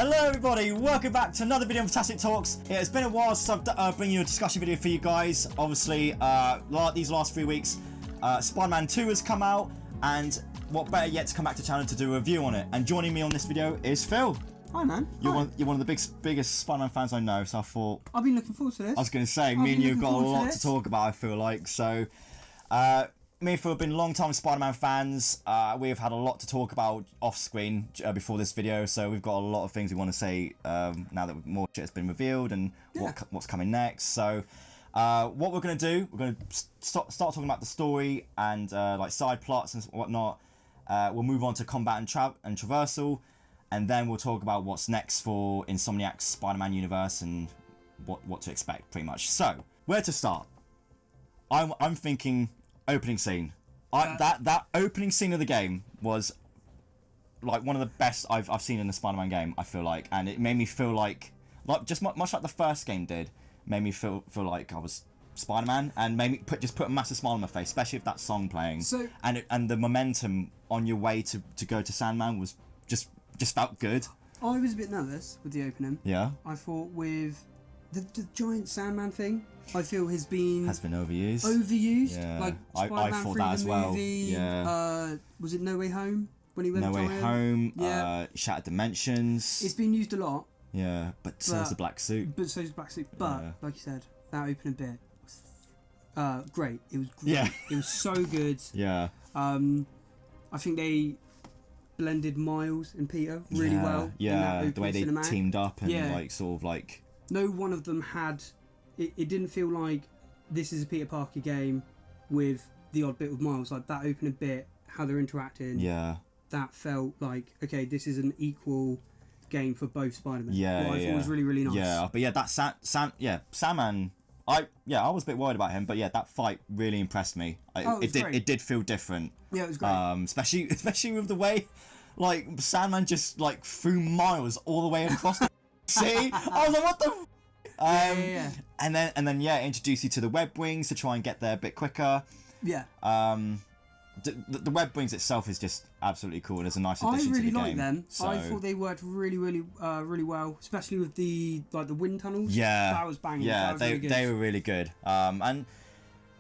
Hello everybody, welcome back to another video on Fantastic Talks. It's been a while since I've bring you a discussion video for you guys. Obviously, these last 3 weeks, Spider-Man 2 has come out, and what better yet to come back to the channel to do a review on it. And joining me on this video is Phil. Hi man. You're one of the biggest Spider-Man fans I know, so I thought... I've been looking forward to this. I was going to say, me and you have got a lot to talk about, I feel like. So, me and Phil have been long-time Spider-Man fans. We've had a lot to talk about off-screen before this video, so we've got a lot of things we want to say now that more shit has been revealed and what's coming next. So, what we're going to do, we're going to start talking about the story and like side plots and whatnot. We'll move on to combat and traversal, and then we'll talk about what's next for Insomniac's Spider-Man universe and what to expect, pretty much. So, where to start? I'm thinking opening scene. That opening scene of the game was like one of the best I've seen in a Spider-Man game, I feel like, and it made me feel like just much like the first game did, made me feel like I was Spider-Man, and made me put a massive smile on my face, especially with that song playing. So, and the momentum on your way to go to Sandman was just felt good. I was a bit nervous with the opening. Yeah. I thought with the giant Sandman thing, I feel has been overused. Yeah. Like I thought that as well. Movie, yeah. Was it No Way Home when he went No Way Home? Yeah. Shattered Dimensions. It's been used a lot. Yeah, but so's the black suit. But so's the black suit. But like you said, that opening bit was great. It was great. Yeah. It was so good. Yeah. I think they blended Miles and Peter really well. Yeah, the way they teamed up and like sort of like... No one of them had... It didn't feel like this is a Peter Parker game with the odd bit with Miles. Like that opening bit, how they're interacting. Yeah. That felt like, okay, this is an equal game for both Spider-Man. Yeah, I thought was really, really nice. Yeah, but yeah, that Sandman... I was a bit worried about him, but yeah, that fight really impressed me. It did feel different. Yeah, it was great. Especially with the way, like, Sandman just like threw Miles all the way across the city. I was like, what the? And then introduce you to the web wings to try and get there a bit quicker. Yeah. The web wings itself is just absolutely cool. It's a nice addition to the game. I really like them. So, I thought they worked really, really, really well, especially with the wind tunnels. Yeah, that was banging. Yeah, they were really good. And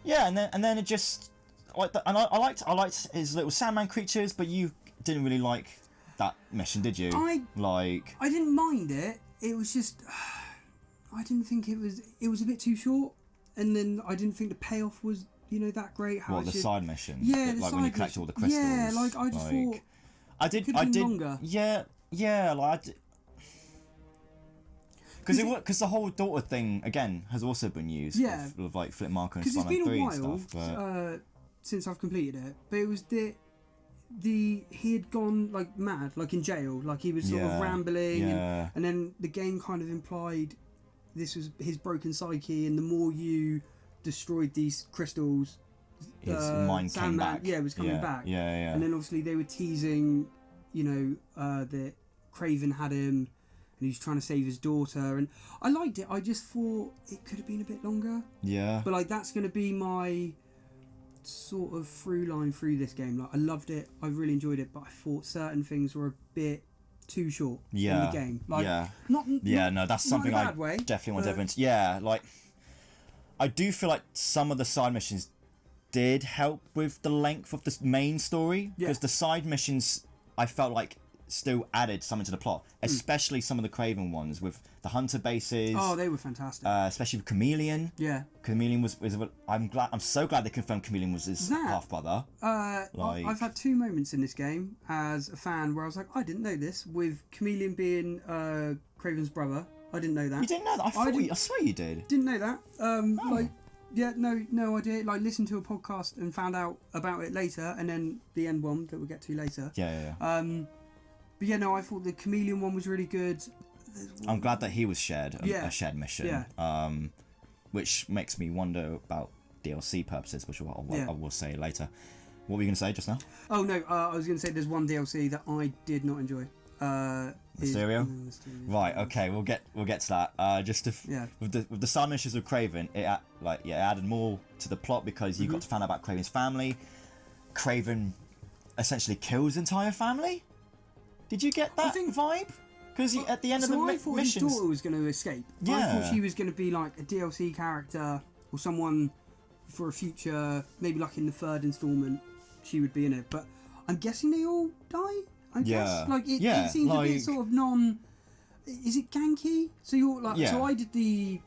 then it just I liked his little Sandman creatures, but you didn't really like that mission, did you? I didn't mind it. It was just I didn't think it was a bit too short, and then I didn't think the payoff was that great. How the side mission? Yeah, like when you collect all the crystals. Yeah, like I just thought I did longer. Yeah, like because the whole daughter thing again has also been used. Yeah, with like Flip Marker and Spider-Man 3 and stuff. But since I've completed it, but it was he had gone like mad, like in jail, like he was sort of rambling, and then the game kind of implied this was his broken psyche, and the more you destroyed these crystals, his mind came back. Yeah, it was coming back. Yeah. And then obviously they were teasing, that Kraven had him, and he was trying to save his daughter, and I liked it. I just thought it could have been a bit longer. Yeah. But like that's going to be my sort of through line through this game. Like I loved it, I really enjoyed it, but I thought certain things were a bit too short in the game. Like, that's something I definitely want to evidence. Yeah, like I do feel like some of the side missions did help with the length of the main story, because the side missions I felt like still added something to the plot, especially some of the Kraven ones with the hunter bases. Oh, they were fantastic. Especially with Chameleon. Yeah, Chameleon was I'm so glad they confirmed Chameleon was his half brother. I've had 2 moments in this game as a fan where I was like, I didn't know this, with Chameleon being Kraven's brother. I didn't know that. You didn't know that? I swear you did. Didn't know that. No idea. Like, listened to a podcast and found out about it later, and then the end one that we'll get to later. Yeah. But yeah, no, I thought the Chameleon one was really good. I'm glad that he was shared, a shared mission. Yeah. Which makes me wonder about DLC purposes, which I will say later. What were you going to say just now? Oh no, I was going to say there's one DLC that I did not enjoy. Mysterio? Right, okay, we'll get to that. With the side missions with Kraven, it added more to the plot, because you got to find out about Kraven's family. Kraven essentially kills his entire family. Did you get that vibe? Because at the end of the I thought missions, his daughter was going to escape. Yeah. I thought she was going to be like a DLC character or someone for a future, maybe like in the third installment, she would be in it. But I'm guessing they all die. I guess like it seems a bit sort of non. Is it ganky? So you're like, so I did the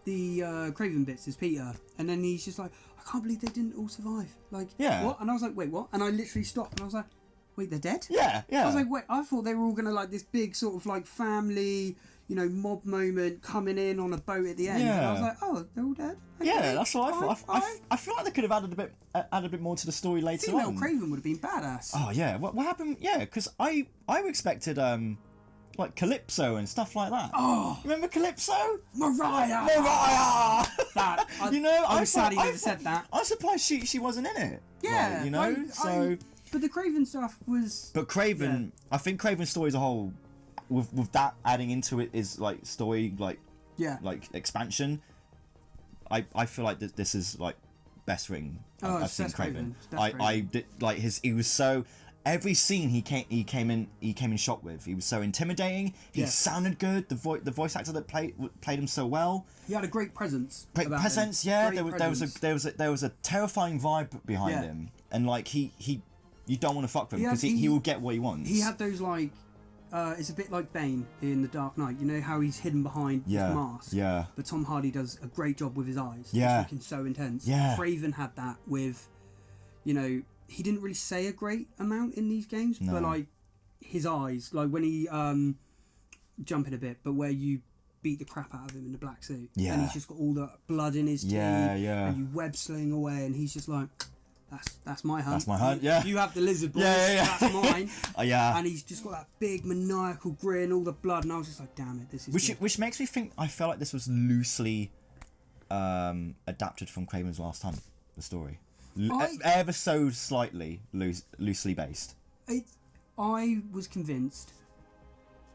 Kraven bits as Peter, and then he's just like, I can't believe they didn't all survive. Like, what? And I was like, wait, what? And I literally stopped, and I was like, wait, they're dead? Yeah. I was like, wait, I thought they were all gonna like this big sort of like family, mob moment coming in on a boat at the end. And I was like, oh, they're all dead. Okay, yeah, that's what I thought. I feel like they could have added a bit more to the story later Female on. Kraven would have been badass. Oh yeah, what happened? Yeah, because I expected like Calypso and stuff like that. Oh, remember Calypso? Mariah. I'm sad he never said that. I'm surprised she wasn't in it. Yeah, so. But the Kraven stuff was. But Kraven, I think Kraven's story as a whole, with that adding into it is like story like expansion. I feel like this is like best written I've seen Kraven. I did like he was so. Every scene he came in shot with, he was so intimidating. He sounded good. The voice actor that played him so well. He had a great presence. Great presence, yeah. There was a terrifying vibe behind him, and like he you don't want to fuck with him because he will get what he wants. He had those like. It's a bit like Bane in The Dark Knight. You know how he's hidden behind his mask. Yeah. But Tom Hardy does a great job with his eyes. Yeah. He's looking so intense. Yeah. Kraven had that with, he didn't really say a great amount in these games, but like his eyes, like when he jumping a bit, but where you beat the crap out of him in the black suit, and he's just got all the blood in his teeth, and you web sling away, and he's just like, that's my hunt. That's my hunt. Yeah. You have the lizard boys. That's mine. Yeah. And he's just got that big maniacal grin, all the blood, and I was just like, damn it, this is. Which makes me think. I felt like this was loosely adapted from Kraven's Last Hunt, the story. Ever so slightly loosely based. I was convinced,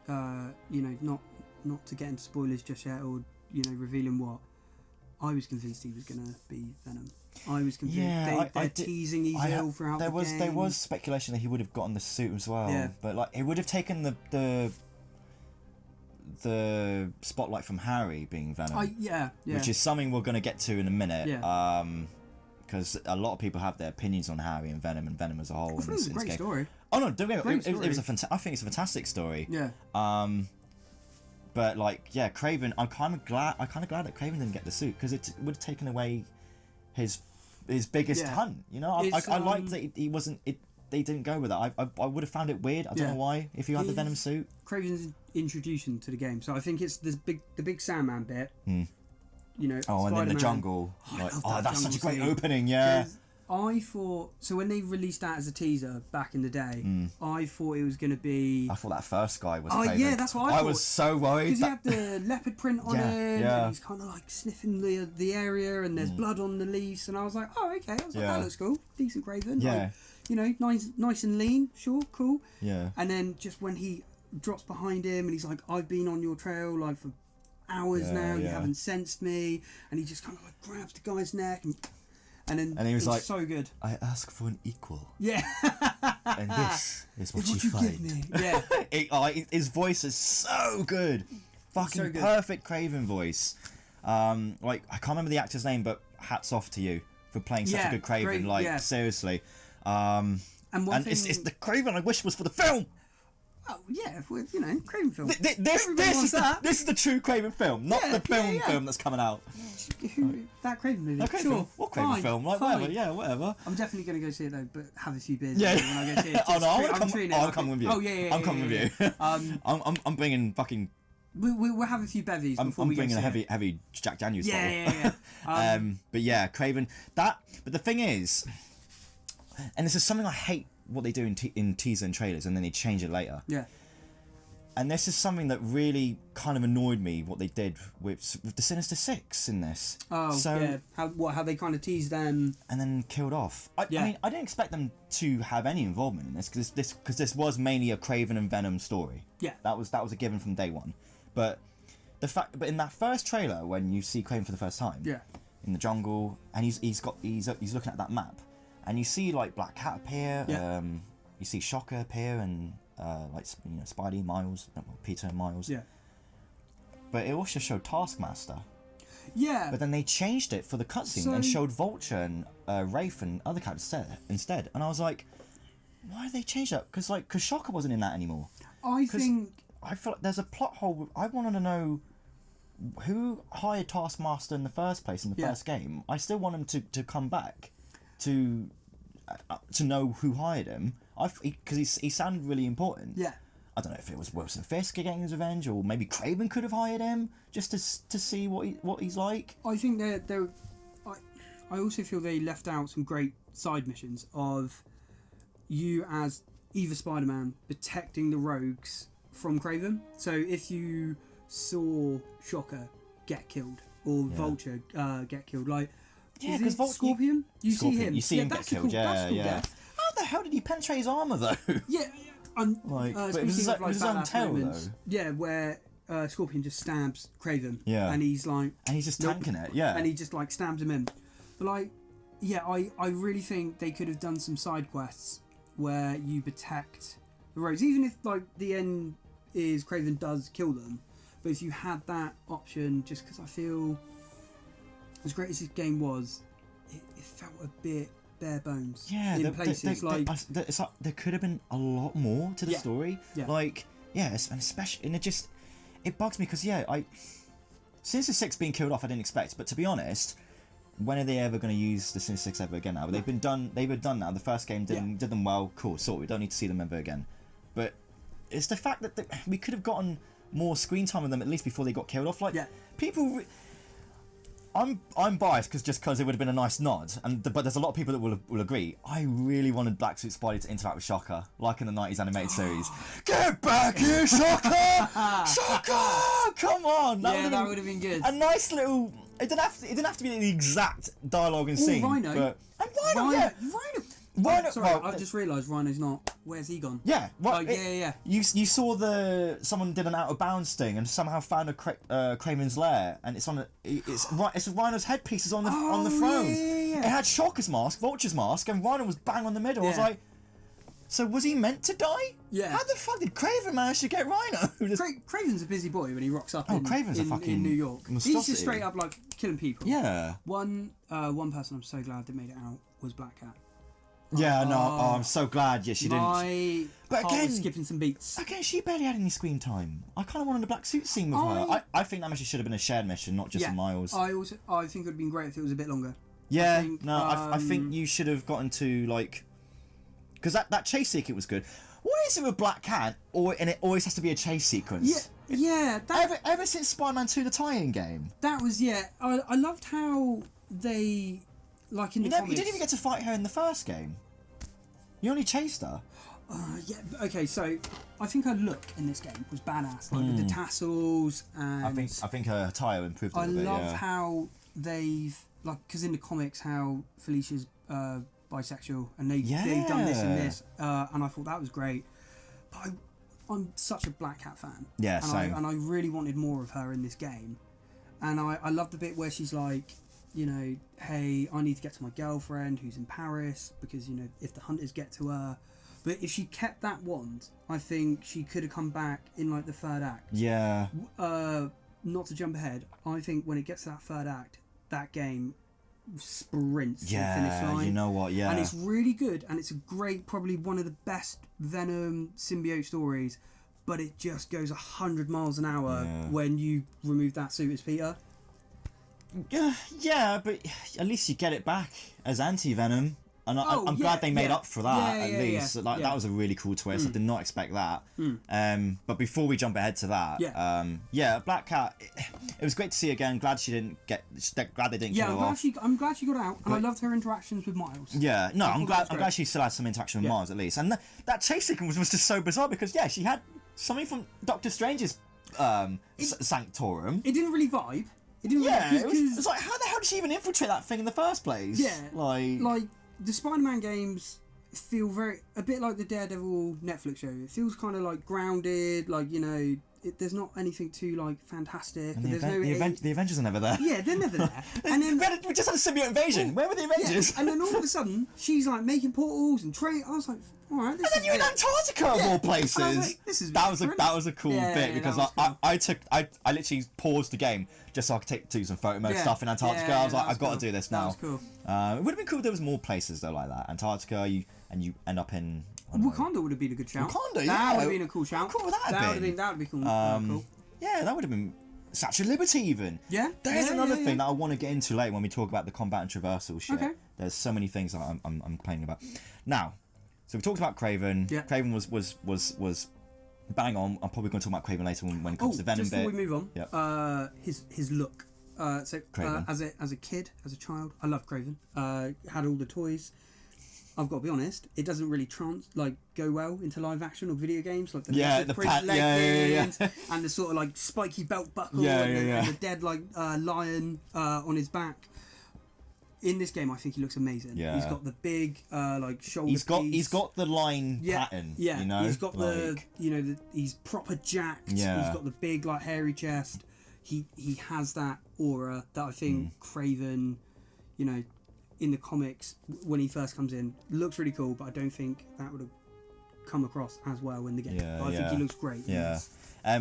not to get into spoilers just yet or revealing what. I was convinced he was gonna be Venom. I was convinced they're teasing he's ill throughout the game. There was speculation that he would have gotten the suit as well, but like it would have taken the spotlight from Harry being Venom. Which is something we're gonna get to in a minute. Yeah. Because a lot of people have their opinions on Harry and Venom as a whole. I thought it was a great story. Oh no, don't get me wrong. It was I think it's a fantastic story. Yeah. But like, Kraven. I'm kind of glad that Kraven didn't get the suit because it would have taken away his biggest hunt. I liked that he wasn't. They didn't go with that. I would have found it weird. I don't know why. If you had the Venom suit. Kraven's introduction to the game, so I think it's the big Sandman bit. Oh, and then the jungle. That's such a great opening, yeah. I thought, so when they released that as a teaser back in the day, I thought it was going to be... I thought that first guy was Kraven. Yeah, that's what I thought. I was so worried. Because he had the leopard print on him, and he's kind of like sniffing the area, and there's blood on the leaves, and I was like, oh, okay. I was like, that looks cool. Decent Kraven. Yeah. Like, nice and lean. Sure, cool. Yeah. And then just when he drops behind him, and he's like, I've been on your trail, like, for hours now, you haven't sensed me, and he just kind of like grabs the guy's neck and he was like, so good. I ask for an equal. Yeah. And this is what you find. Give me. Yeah. His voice is so good. Fucking so good. Perfect Kraven voice. Like I can't remember the actor's name, but hats off to you for playing such a good Kraven. Seriously. And it's the Kraven I wish was for the film. Oh yeah, Kraven film. This is the true Kraven film, not the film that's coming out. That Kraven movie. Okay, sure. What Kraven film? Like fine. Whatever. Yeah, whatever. I'm definitely going to go see it though, but have a few beers. Yeah. When I go see it. I'm coming with you. Oh yeah. I'm coming with you. I'm bringing fucking. We'll have a few bevies before we go see I'm bringing a heavy Jack Daniels bottle. Yeah. But yeah, Kraven. But the thing is, and this is something I hate. What they do in teaser and trailers, and then they change it later. Yeah. And this is something that really kind of annoyed me. What they did with the Sinister Six in this. Oh, so, yeah. How they kind of teased them and then killed off. I mean, I didn't expect them to have any involvement in this because this was mainly a Kraven and Venom story. Yeah. That was a given from day one. But in that first trailer when you see Kraven for the first time. Yeah. In the jungle, and he's looking at that map. And you see like Black Cat appear, you see Shocker appear, and like Spidey, Miles, Peter and Miles. Yeah. But it also showed Taskmaster. Yeah. But then they changed it for the cutscene and showed Vulture and Wraith and other characters instead. And I was like, why did they change that? Because Shocker wasn't in that anymore. I feel like there's a plot hole. I wanted to know who hired Taskmaster in the first place in the first game. I still want him to come back to know who hired him. Because he sounded really important. Yeah. I don't know if it was Wilson Fisk getting his revenge, or maybe Kraven could have hired him just to see what he's like. I think I also feel they left out some great side missions of you as either Spider-Man protecting the rogues from Kraven. So if you saw Shocker get killed or Vulture get killed, like because Scorpion, you see him get killed. Death. How the hell did he penetrate his armor though? Yeah. But it was his own tail though. Yeah, where Scorpion just stabs Kraven. Yeah. And he's just tanking it. Yeah. And he just stabs him in. But I really think they could have done some side quests where you protect the rogues, even if the end is Kraven does kill them. But if you had that option, just because I feel as great as this game was, it felt a bit bare bones. Yeah, in places there could have been a lot more to the story. Yeah. And especially, and it bugs me because Sinister Six being killed off, I didn't expect. But to be honest, when are they ever going to use the Sinister Six ever again? Now they've been done. They were done now. The first game did them well. Cool, sort. We don't need to see them ever again. But it's the fact that we could have gotten more screen time with them at least before they got killed off. People. I'm biased because it would have been a nice nod, but there's a lot of people that will agree. I really wanted Black Suit Spidey to interact with Shocker, like in the 90s animated series. Get back here, Shocker! Shocker! Come on! That would have been good. A nice little. It didn't have to be the exact dialogue and scene. Rhino. But Rhino. Rhino. Sorry, I've just realised Rhino's not. Where's he gone? Yeah. Right. Yeah. You saw someone did an out of bounds thing and somehow found a Kraven's lair, and it's Rhino's headpiece is on the throne. Yeah. It had Shocker's mask, Vulture's mask, and Rhino was bang on the middle. I was like, so was he meant to die? Yeah. How the fuck did Kraven manage to get Rhino? Kraven's a busy boy when he rocks up. Kraven's a fucking in New York. monstrosity. He's just straight up killing people. Yeah. One person I'm so glad they made it out was Black Cat. Yeah, I'm so glad. Yeah, she didn't. But again, was skipping some beats. Again, she barely had any screen time. I kind of wanted a black suit scene with her. I think that mission should have been a shared mission, not just a Miles. I think it would have been great if it was a bit longer. Yeah, I think you should have gotten to because that chase sequence was good. What is it with Black Cat? And it always has to be a chase sequence. Yeah. Ever since Spider-Man 2, the tie-in game. That was I loved how they in the comics. You didn't even get to fight her in the first game. You only chased her. Okay, so I think her look in this game was badass, with the tassels and. I think her attire improved a little bit. I love how they've because in the comics how Felicia's bisexual and they've done this and this, and I thought that was great. But I'm such a Black Cat fan. Yeah, same. And I really wanted more of her in this game, and I love the bit where she's like, hey, I need to get to my girlfriend who's in Paris because, if the hunters get to her. But if she kept that wand, I think she could have come back in the third act. Yeah. Not to jump ahead, I think when it gets to that third act, that game sprints to the finish line. You know what, yeah. And it's really good, and it's a great, probably one of the best Venom symbiote stories, but it just goes 100 miles an hour when you remove that suit as Peter. Yeah, but at least you get it back as anti-Venom. And I'm glad they made up for that, at least. That was a really cool twist. I did not expect that. But before we jump ahead to that, Black Cat, it was great to see again. Glad they didn't kill her off. I'm glad she got out, and I loved her interactions with Miles. Yeah, no, I'm glad she still had some interaction with Miles, at least. And that chase sequence was just so bizarre, because, she had something from Doctor Strange's Sanctorum. It didn't really vibe. It was like, how the hell did she even infiltrate that thing in the first place? Yeah, like the Spider-Man games feel very. a bit like the Daredevil Netflix show. It feels kind of like grounded, like, you know, there's not anything too like fantastic. And the Avengers are never there. Yeah, they're never there. And then we just had a symbiote invasion. Where were the Avengers? Yeah. And then all of a sudden, she's like making portals and I was like, all right. And then you're in Antarctica of all places. I was like, this is that was a cool bit because cool. I literally paused the game just so I could do some photo mode stuff in Antarctica. I was like, I've got to do this now. That was cool. It would have been cool if there was more places though like that. Antarctica, you end up in. Wakanda would have been a good shout. Wakanda, that would have been a cool shout. How cool would that have been? That would be cool. Cool. Yeah, that would have been Statue of Liberty even. Yeah. There's another thing that I want to get into later when we talk about the combat and traversal shit. Okay. There's so many things that I'm complaining about. Now, so we talked about Kraven. Yeah. Kraven was bang on. I'm probably going to talk about Kraven later when it comes to Venom just before we move on. Yep. His look. As a kid, as a child, I loved Kraven. Had all the toys. I've got to be honest, it doesn't really go well into live action or video games, like the print leggings and the sort of like spiky belt buckle and the dead lion on his back. In this game, I think he looks amazing. Yeah. He's got the big shoulder piece. He's got the line pattern. Yeah, you know? He's got he's proper jacked. Yeah. He's got the big hairy chest. He has that aura that I think Kraven, you know, in the comics when he first comes in looks really cool, but I don't think that would have come across as well in the game. But I think he looks great. Yeah.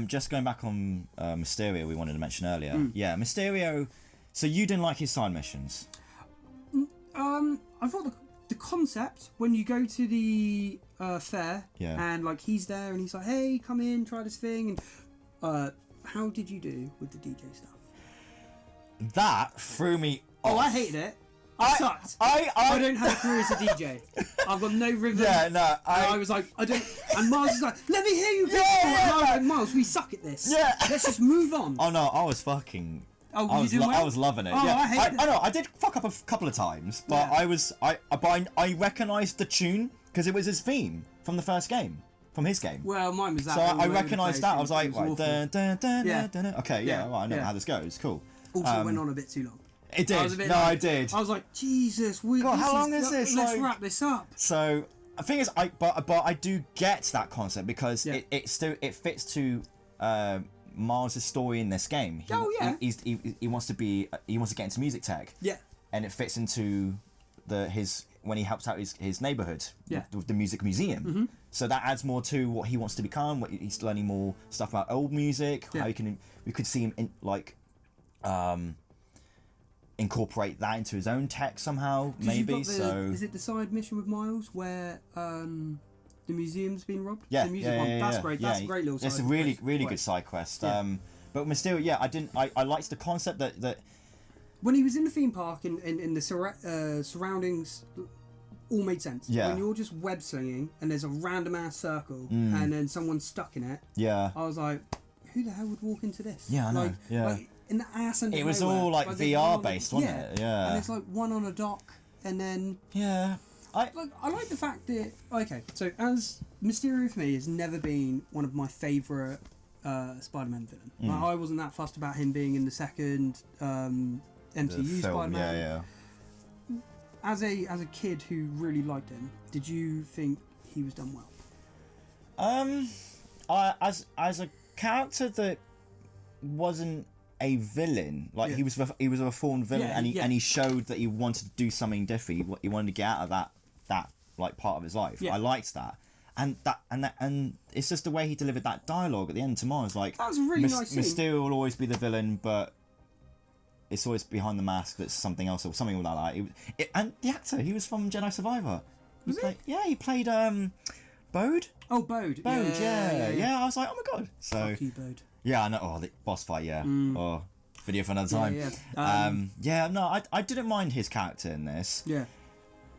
Just going back on Mysterio, we wanted to mention earlier. Yeah, Mysterio. So you didn't like his side missions? I thought the concept when you go to the fair and he's there and he's like, hey, come in, try this thing, and how did you do with the DJ stuff? That threw me off. I hated it. I sucked. I don't have a career as a DJ. I've got no rhythm. Yeah, no. I was like, I don't. And Miles was like, let me hear you. And I was like, Miles, we suck at this. Yeah. Let's just move on. Oh no, I was fucking. Oh, I was loving it. Oh, yeah. I know. I did fuck up a couple of times, but I recognised the tune because it was his theme from the first game, from his game. Well, mine was that. So I recognised that. I was like, right, okay, yeah, well, I know how this goes. Cool. Also, it went on a bit too long. It did. I did. I was like, Jesus, God, how long is this? Let's wrap this up. So the thing is, but I do get that concept because it fits to Miles' story in this game. He wants to get into music tech. Yeah. And it fits into when he helps out his neighborhood with the music museum. Mm-hmm. So that adds more to what he wants to become. He's learning more stuff about old music. How we could see him incorporate that into his own tech somehow, maybe. Is it the side mission with Miles where the museum's been robbed? Yeah, the music one. That's great. That's a great little side quest. It's a really good side quest. But Mysterio, I liked the concept that when he was in the theme park and the surroundings all made sense. Yeah. When you're just web slinging and there's a random ass circle and then someone's stuck in it. Yeah. I was like, who the hell would walk into this? Yeah, I know. In the ass and it was all VR based, wasn't it? Yeah. And it's one on a dock, and then I like the fact that so as Mysterio for me has never been one of my favourite Spider-Man villain. I wasn't that fussed about him being in the second MCU Spider-Man. Yeah. As a kid who really liked him, did you think he was done well? As a character that wasn't a villain, he was a reformed villain, and he showed that he wanted to do something different. He wanted to get out of that part of his life. I liked that, and it's just the way he delivered that dialogue at the end. Tomorrow's like, that was a really nice scene. Mysterio will always be the villain, but it's always behind the mask that's something else or something like that. And the actor, he was from Jedi Survivor. He played Bode. Oh, Bode. Yeah. I was like, oh my god. So fuck you, Bode. Yeah, I know. Oh, the boss fight. Yeah. Oh, video for another time. I didn't mind his character in this. Yeah.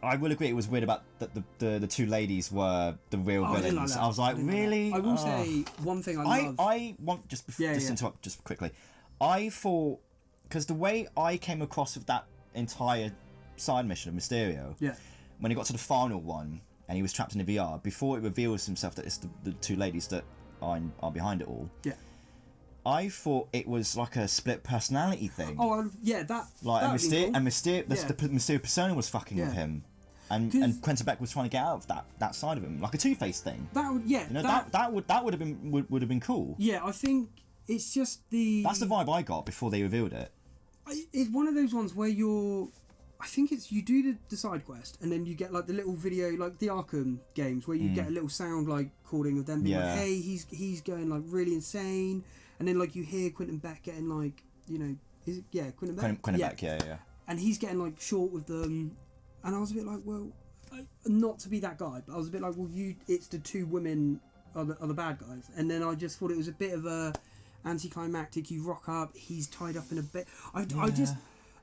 I will agree. It was weird about that the two ladies were the real villains. I was like, really? I will say one thing I love. I want interrupt just quickly. I thought because the way I came across with that entire side mission of Mysterio. Yeah. When he got to the final one and he was trapped in the VR, before it reveals himself that it's the two ladies that are behind it all. Yeah. I thought it was like a split personality thing. Oh, yeah, that. Mysterio, the Mysterio persona was fucking with him, and Quentin Beck was trying to get out of that side of him, like a Two-Face thing. That would, yeah. You know, that would have been cool. Yeah, I think it's just that's the vibe I got before they revealed it. It's one of those ones where I think it's you do the side quest and then you get like the little video, like the Arkham games, where you get a little sound like recording of them being like, hey, he's going like really insane, and then like you hear Quentin Beck getting like, you know, Quentin Beck? Quentin Beck, yeah. And he's getting like short with them, and I was a bit like, well, not to be that guy, but I was a bit like, well, it's the two women are the bad guys, and then I just thought it was a bit of a anticlimactic. You rock up, he's tied up in a bit. I just,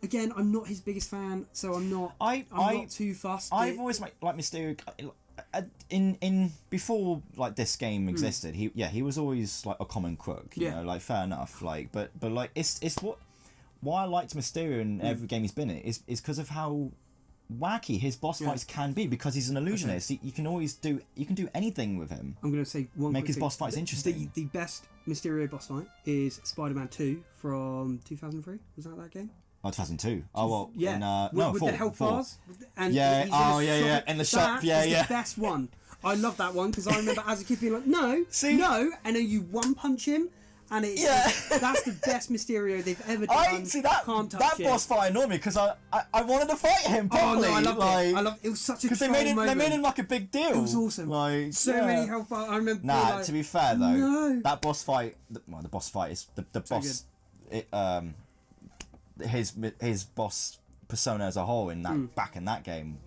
again, I'm not his biggest fan, so I'm not too fussed. I've always liked Mysterio. In before like this game existed, he was always like a common crook. You know, like fair enough. Like, but like it's why I liked Mysterio in every game he's been in is because of how wacky his boss fights can be, because he's an illusionist. You can do anything with him. I'm going to say make his boss fights interesting. The best Mysterio boss fight is Spider-Man 2 from 2003. Was that game? Oh, 2002. Oh well, yeah. With 4, the health 4. bars. And yeah. In the shop. Yeah. The best one. I love that one because I remember as a kid being like, no, and then you one punch him. And that's the best Mysterio they've ever done. That boss fight annoyed me because I wanted to fight him properly. Oh no, I loved it. It was such a because they made him like a big deal. It was awesome. Like many health bars. I remember. Nah, to be fair though, that boss fight. The boss fight is the boss. His boss persona as a whole in that back in that game,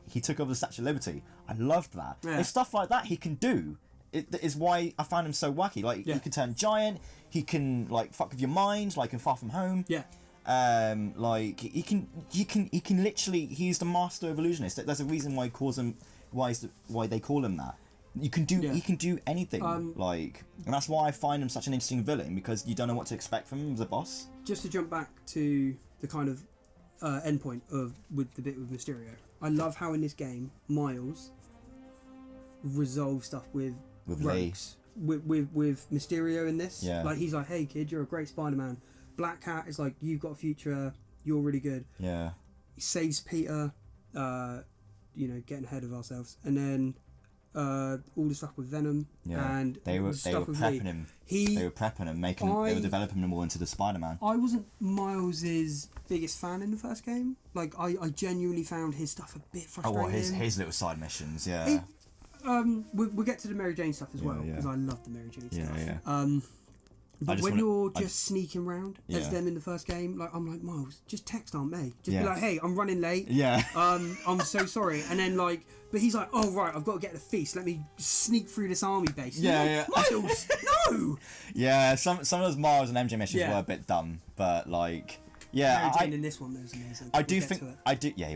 he took over the Statue of Liberty. I loved that. Yeah. There's stuff like that he can do. It is why I found him so wacky. Like he can turn giant. He can like fuck with your mind, like in Far From Home. Yeah. Like he can literally. He's the master of illusionist. There's a reason why he calls him. Why they call him that. You can do. He can do anything. And that's why I find him such an interesting villain, because you don't know what to expect from him as a boss. Just to jump back to the kind of endpoint with the bit with Mysterio. I love how in this game Miles resolves stuff with rogues. With Mysterio in this. Yeah. Like he's like, hey kid, you're a great Spider-Man. Black Cat is like, you've got a future, you're really good. Yeah. He saves Peter, getting ahead of ourselves. And then all the stuff with Venom and they were prepping him. They were prepping him, they were developing him more into the Spider-Man. I wasn't Miles's biggest fan in the first game. Like I genuinely found his stuff a bit frustrating. Oh, his little side missions, yeah. We'll get to the Mary Jane stuff as well, because I love the Mary Jane stuff. Yeah. But when you're sneaking around as them in the first game, like I'm like, Miles, just text Aunt May. Just be like, hey, I'm running late. Yeah. I'm so sorry. And then but he's like, oh right, I've got to get the feast. Let me sneak through this army base. Yeah. Miles, no. Yeah, some of those Miles and MJ missions were a bit dumb, but like, Mary Jane in this one was amazing.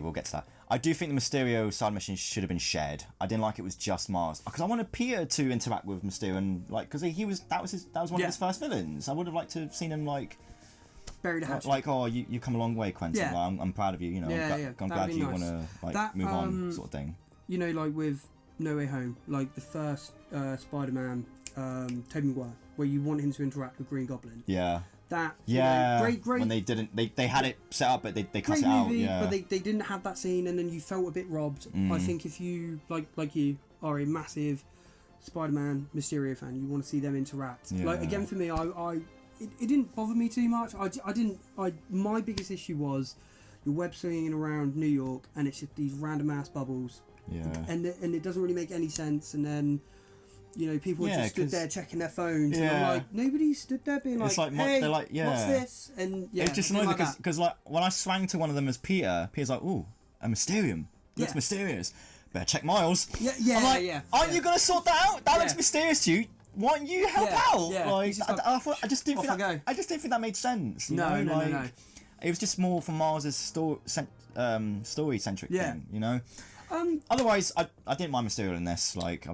We'll get to that. I do think the Mysterio side mission should have been shared. I didn't like it was just Miles, because I wanted Peter to interact with Mysterio, and because that was one of his first villains. I would have liked to have seen him buried a hatchet. Like, oh, you come a long way, Quentin. Yeah. Like, I'm proud of you. You know, I'm glad you want to move on, sort of thing. You know, like with No Way Home, like the first Spider-Man, Tobey Maguire, where you want him to interact with Green Goblin. Yeah. That great when they didn't they had it set up but they cut it movie, out, but they didn't have that scene, and then you felt a bit robbed. I think if you like you are a massive Spider-Man Mysterio fan, you want to see them interact. Like again, for me, it didn't bother me too much. My biggest issue was you're web swinging around New York and it's just these random ass bubbles, and it doesn't really make any sense, and then people just stood there checking their phones, and I'm like, nobody stood there being like, hey, they're like, what's this? And it's just annoying because like when I swang to one of them as Peter's like, ooh, a Mysterium, looks mysterious. Better check Miles. I'm like, aren't you gonna sort that out? That looks mysterious to you. Why don't you help out? Like, I just didn't think that made sense. No. It was just more from Miles's story centric thing, you know. Otherwise, I didn't mind Mysterio in this. Like,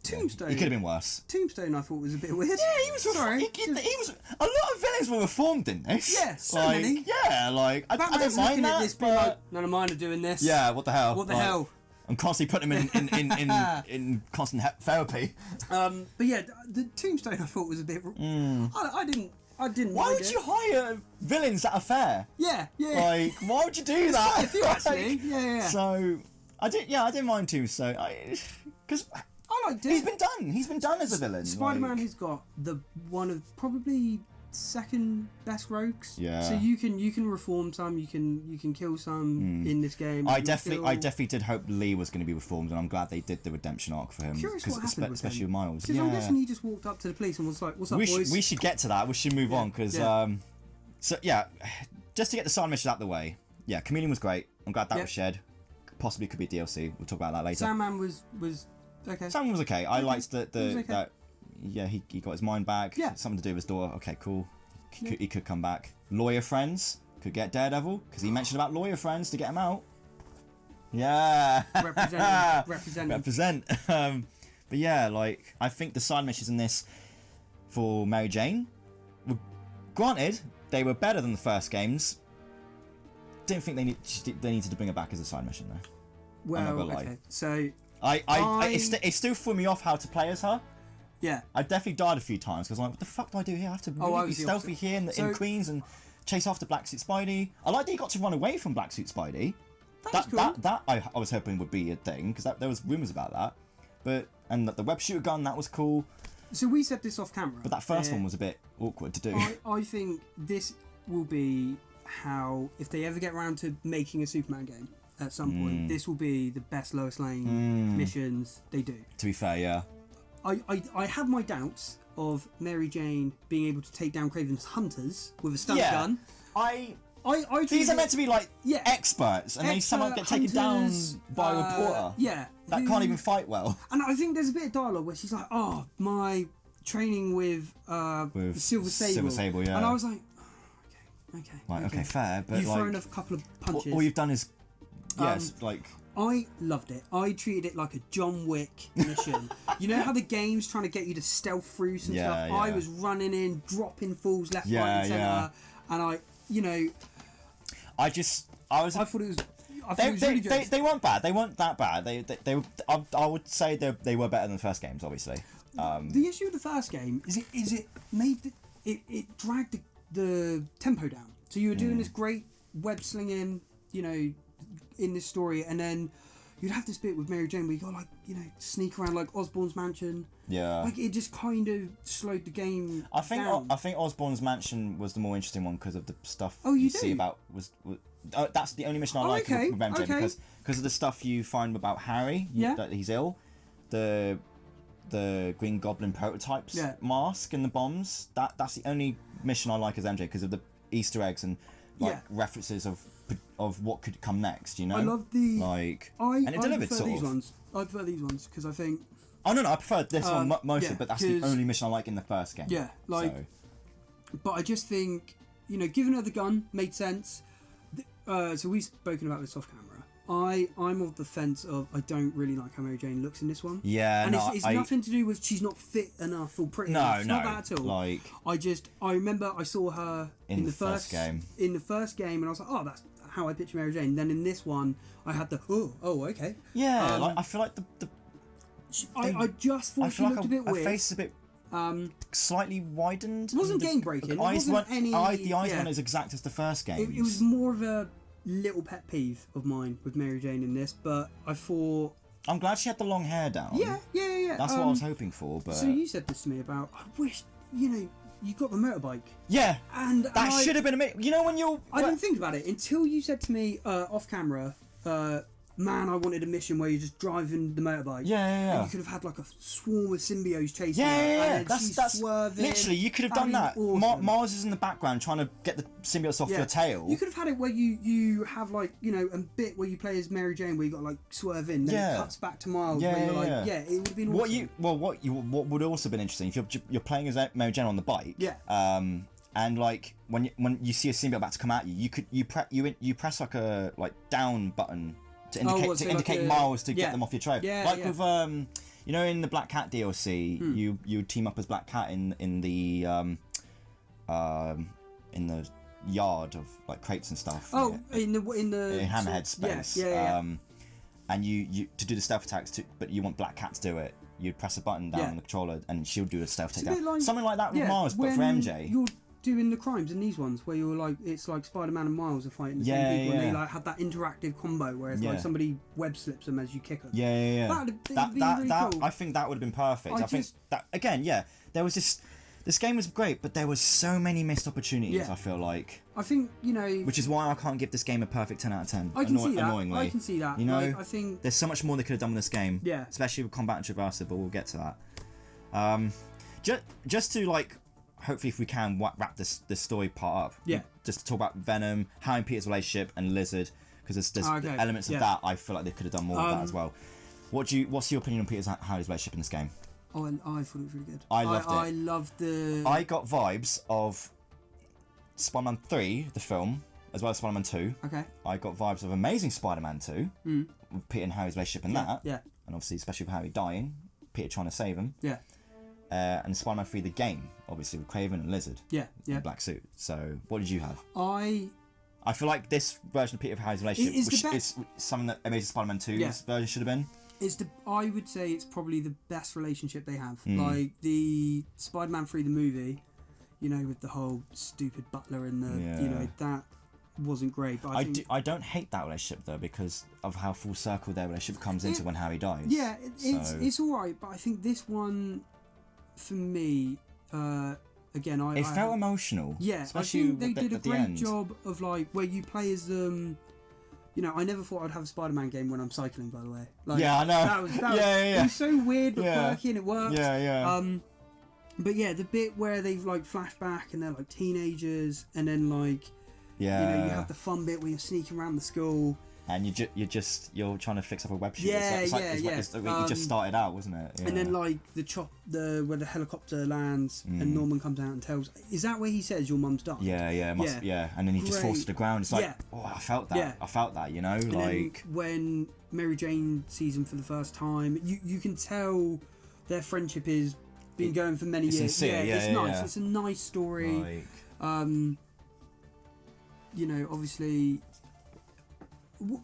Tombstone. He could have been worse. Tombstone, I thought was a bit weird. Yeah, he was. Sorry, he was. A lot of villains were reformed in this. Yeah, so many. Yeah, like I don't mind that. This, but like, none of mine are doing this. Yeah, what the hell? What the hell? I'm constantly putting him in constant therapy. But yeah, the Tombstone I thought was a bit. I didn't. Why would you hire villains that are fair? Yeah. Like, why would you do that? Quite a few, actually. Yeah. So, I didn't mind Tombstone. Because I liked it. He's been done as a villain. Spider-Man has got one of probably second best rogues. Yeah. So you can reform some, you can kill some in this game. I definitely did hope Lee was going to be reformed, and I'm glad they did the redemption arc for him. Curious what happened with especially him. with Miles. Because I'm guessing he just walked up to the police and was like, "What's up, boys?" We should get to that. We should move on because so yeah, just to get the side mission out the way. Yeah, Chameleon was great. I'm glad that was shared. Possibly could be DLC. We'll talk about that later. Sandman was okay. Sandman was okay. I liked that he got his mind back. Yeah. Something to do with his daughter. Okay, cool. He could come back. Lawyer friends could get Daredevil because he mentioned about lawyer friends to get him out. Yeah. Represent. But yeah, like I think the side missions in this for Mary Jane were, granted, they were better than the first games. Didn't think they needed to bring it back as a side mission though. Well, I'm not gonna lie. okay. So it still threw me off how to play as her. Yeah. I definitely died a few times because I'm like, what the fuck do I do here? I have to really be stealthy here in Queens and chase after Black Suit Spidey. I like that he got to run away from Black Suit Spidey. That's cool. That I was hoping would be a thing because there was rumours about that. And the web shooter gun, that was cool. So we said this off camera. But that first one was a bit awkward to do. I think this will be how, if they ever get around to making a Superman game at some point, this will be the best Lois Lane missions they do. To be fair, yeah. I have my doubts of Mary Jane being able to take down Kraven's hunters with a stun gun. These are meant to be like experts, and they somehow get taken down by a reporter. Yeah, that can't even fight well. And I think there's a bit of dialogue where she's like, "Oh, my training with Silver Sable." Yeah. And I was like, oh, okay. Right, okay, fair. But you've thrown a couple of punches. All you've done is I loved it. I treated it like a John Wick mission. You know how the game's trying to get you to stealth through some stuff? Yeah. I was running in, dropping fools left, right, and centre, and I thought it was. Really good. They weren't bad. They weren't that bad. I would say they were better than the first games, obviously. The issue with the first game is it made it dragged the tempo down. So you were doing this great web slinging, in this story, and then you'd have this bit with Mary Jane where you got sneak around like Osborn's mansion. Yeah. Like it just kind of slowed the game down. I think Osborn's mansion was the more interesting one because of the stuff see about that's the only mission I like with MJ because of the stuff you find about Harry. That he's ill. The Green Goblin prototypes mask and the bombs. That's the only mission I like as MJ because of the Easter eggs and references of what could come next. I love the and it delivered sort of. I prefer these ones because I think. Oh no, I prefer this one mostly, but that's the only mission I like in the first game. Yeah, but I just think giving her the gun made sense. So we've spoken about this off camera. I'm of the fence of I don't really like how Mary Jane looks in this one. Yeah, and it's nothing to do with she's not fit enough or pretty enough. It's not that at all. I remember I saw her in the first game. In the first game, and I was like, oh, that's how I picture Mary Jane. Then in this one, I had the okay. Yeah, I feel like I just thought she looked a bit weird. Her face is a bit slightly widened. It wasn't game breaking. The eyes weren't as exact as the first game. It was more of a little pet peeve of mine with Mary Jane in this, but I thought I'm glad she had the long hair down. Yeah. That's what I was hoping for. But so you said this to me about I wish you got the motorbike. Yeah, and that should have been when I didn't think about it until you said to me off camera. Man, I wanted a mission where you're just driving the motorbike. Yeah. And you could have had like a swarm of symbiotes chasing her. Yeah. That's swerving. Literally, you could have done that. Awesome. Mars is in the background trying to get the symbiotes off your tail. You could have had it where you have a bit where you play as Mary Jane where you got like swerve in, then it cuts back to Miles. Where you're it would have been awesome. What would also have been interesting if you're playing as Mary Jane on the bike. Yeah. And when you see a symbiote about to come at you, you press like a down button to indicate Miles to get them off your trail. With in the Black Cat DLC, you would team up as Black Cat in the yard of like crates and stuff. Oh, in the Hammerhead space. And you to do the stealth attacks, but you want Black Cat to do it. You'd press a button down on the controller, and she'll do a stealth takedown. Something like that with Mars, but for MJ. doing the crimes in these ones where you're like, it's like Spider-Man and Miles are fighting the same people, and they like have that interactive combo where it's like somebody web slips them as you kick them. That'd be really cool. I think that would have been perfect. I think that again, there was this game was great, but there was so many missed opportunities. I feel like. I think which is why I can't give this game a perfect 10 out of 10. I can see that. Annoyingly, I can see that. You know, I think there's so much more they could have done with this game. Yeah. Especially with combat and traversal, but we'll get to that. Just to like, hopefully, if we can wrap this story part up. Yeah. Just to talk about Venom, Harry and Peter's relationship, and Lizard, because there's elements of that I feel like they could have done more of that as well. What's your opinion on Peter's Harry's relationship in this game? Oh, and I thought it was really good. I loved it. I loved the. I got vibes of Spider-Man 3, the film, as well as Spider-Man 2. Okay. I got vibes of Amazing Spider-Man 2, with Peter and Harry's relationship in that. Yeah. And obviously, especially with Harry dying, Peter trying to save him. Yeah. And Spider-Man 3, the game, obviously, with Kraven and Lizard. Yeah. In the black suit. So, what did you have? I feel like this version of Peter and Harry's relationship is something that Amazing Spider-Man 2's version should have been. I would say it's probably the best relationship they have. Like the Spider-Man 3, the movie, with the whole stupid butler and the, that wasn't great. But I don't hate that relationship though, because of how full circle their relationship comes into when Harry dies. Yeah, it's all right, but I think this one, for me, again, it felt emotional. Yeah, especially I think they did a great job job of like where you play as them. I never thought I'd have a Spider-Man game when I'm cycling, by the way. Like, I know. That was it was so weird but quirky and it worked. But yeah, the bit where they've like flashback and they're like teenagers, and then like you have the fun bit where you're sneaking around the school. And you're trying to fix up a web shoot. It's like you just started out, wasn't it? Yeah. And then like where the helicopter lands and Norman comes out and tells. Is that where he says your mum's died? Yeah. And then he just falls to the ground. It's like, I felt that. Yeah. I felt that. And then when Mary Jane sees him for the first time, you can tell their friendship is been going for many years. Sincere. It's nice. Yeah. It's a nice story. Obviously.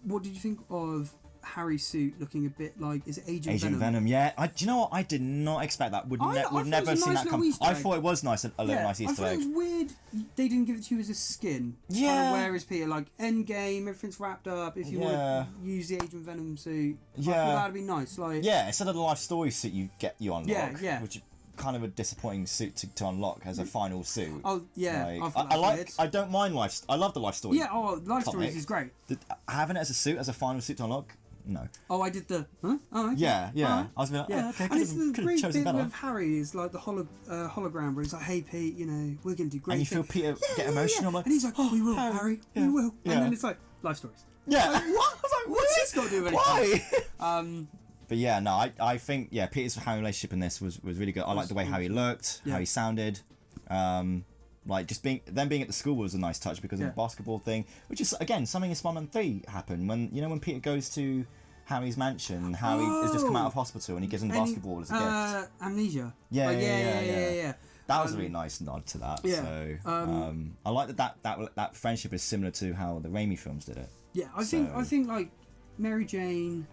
What did you think of Harry's suit looking a bit like? Is it Agent Venom? Yeah. Do you know what? I did not expect that. We've never seen that come. I thought it was nice, a little nice Easter egg. I thought it was weird. They didn't give it to you as a skin. Yeah. Kind of where is Peter? Like Endgame, everything's wrapped up. If you want to use the Agent Venom suit, I thought that'd be nice. Like instead of the life story suit you unlock. Which kind of a disappointing suit to unlock as a final suit. Oh yeah, I don't mind life. I love the life story. Yeah, life stories is great. Having it as a suit, as a final suit to unlock, no. Oh, I did the. Huh? Oh, okay. Yeah. I was like, okay, and it's the great bit better. with Harry is like the hologram where he's like, "Hey Pete, we're gonna do great." And you feel Peter get emotional, and he's like, "Oh, we will, Harry, we will." And then it's like life stories. Yeah. Like, what? I was like, what's this got to do with anything? Why? But yeah, no, I think Peter's Harry relationship in this was really good. I liked the way how he looked, how he sounded. Like just being at the school was a nice touch because of the basketball thing, which is again something in Spider-Man 3 happened when Peter goes to Harry's mansion. Harry has just come out of hospital and he gives him basketball as a gift. Amnesia. Yeah. That was a really nice nod to that. Yeah. So I like that friendship is similar to how the Raimi films did it. Yeah, I think like Mary Jane,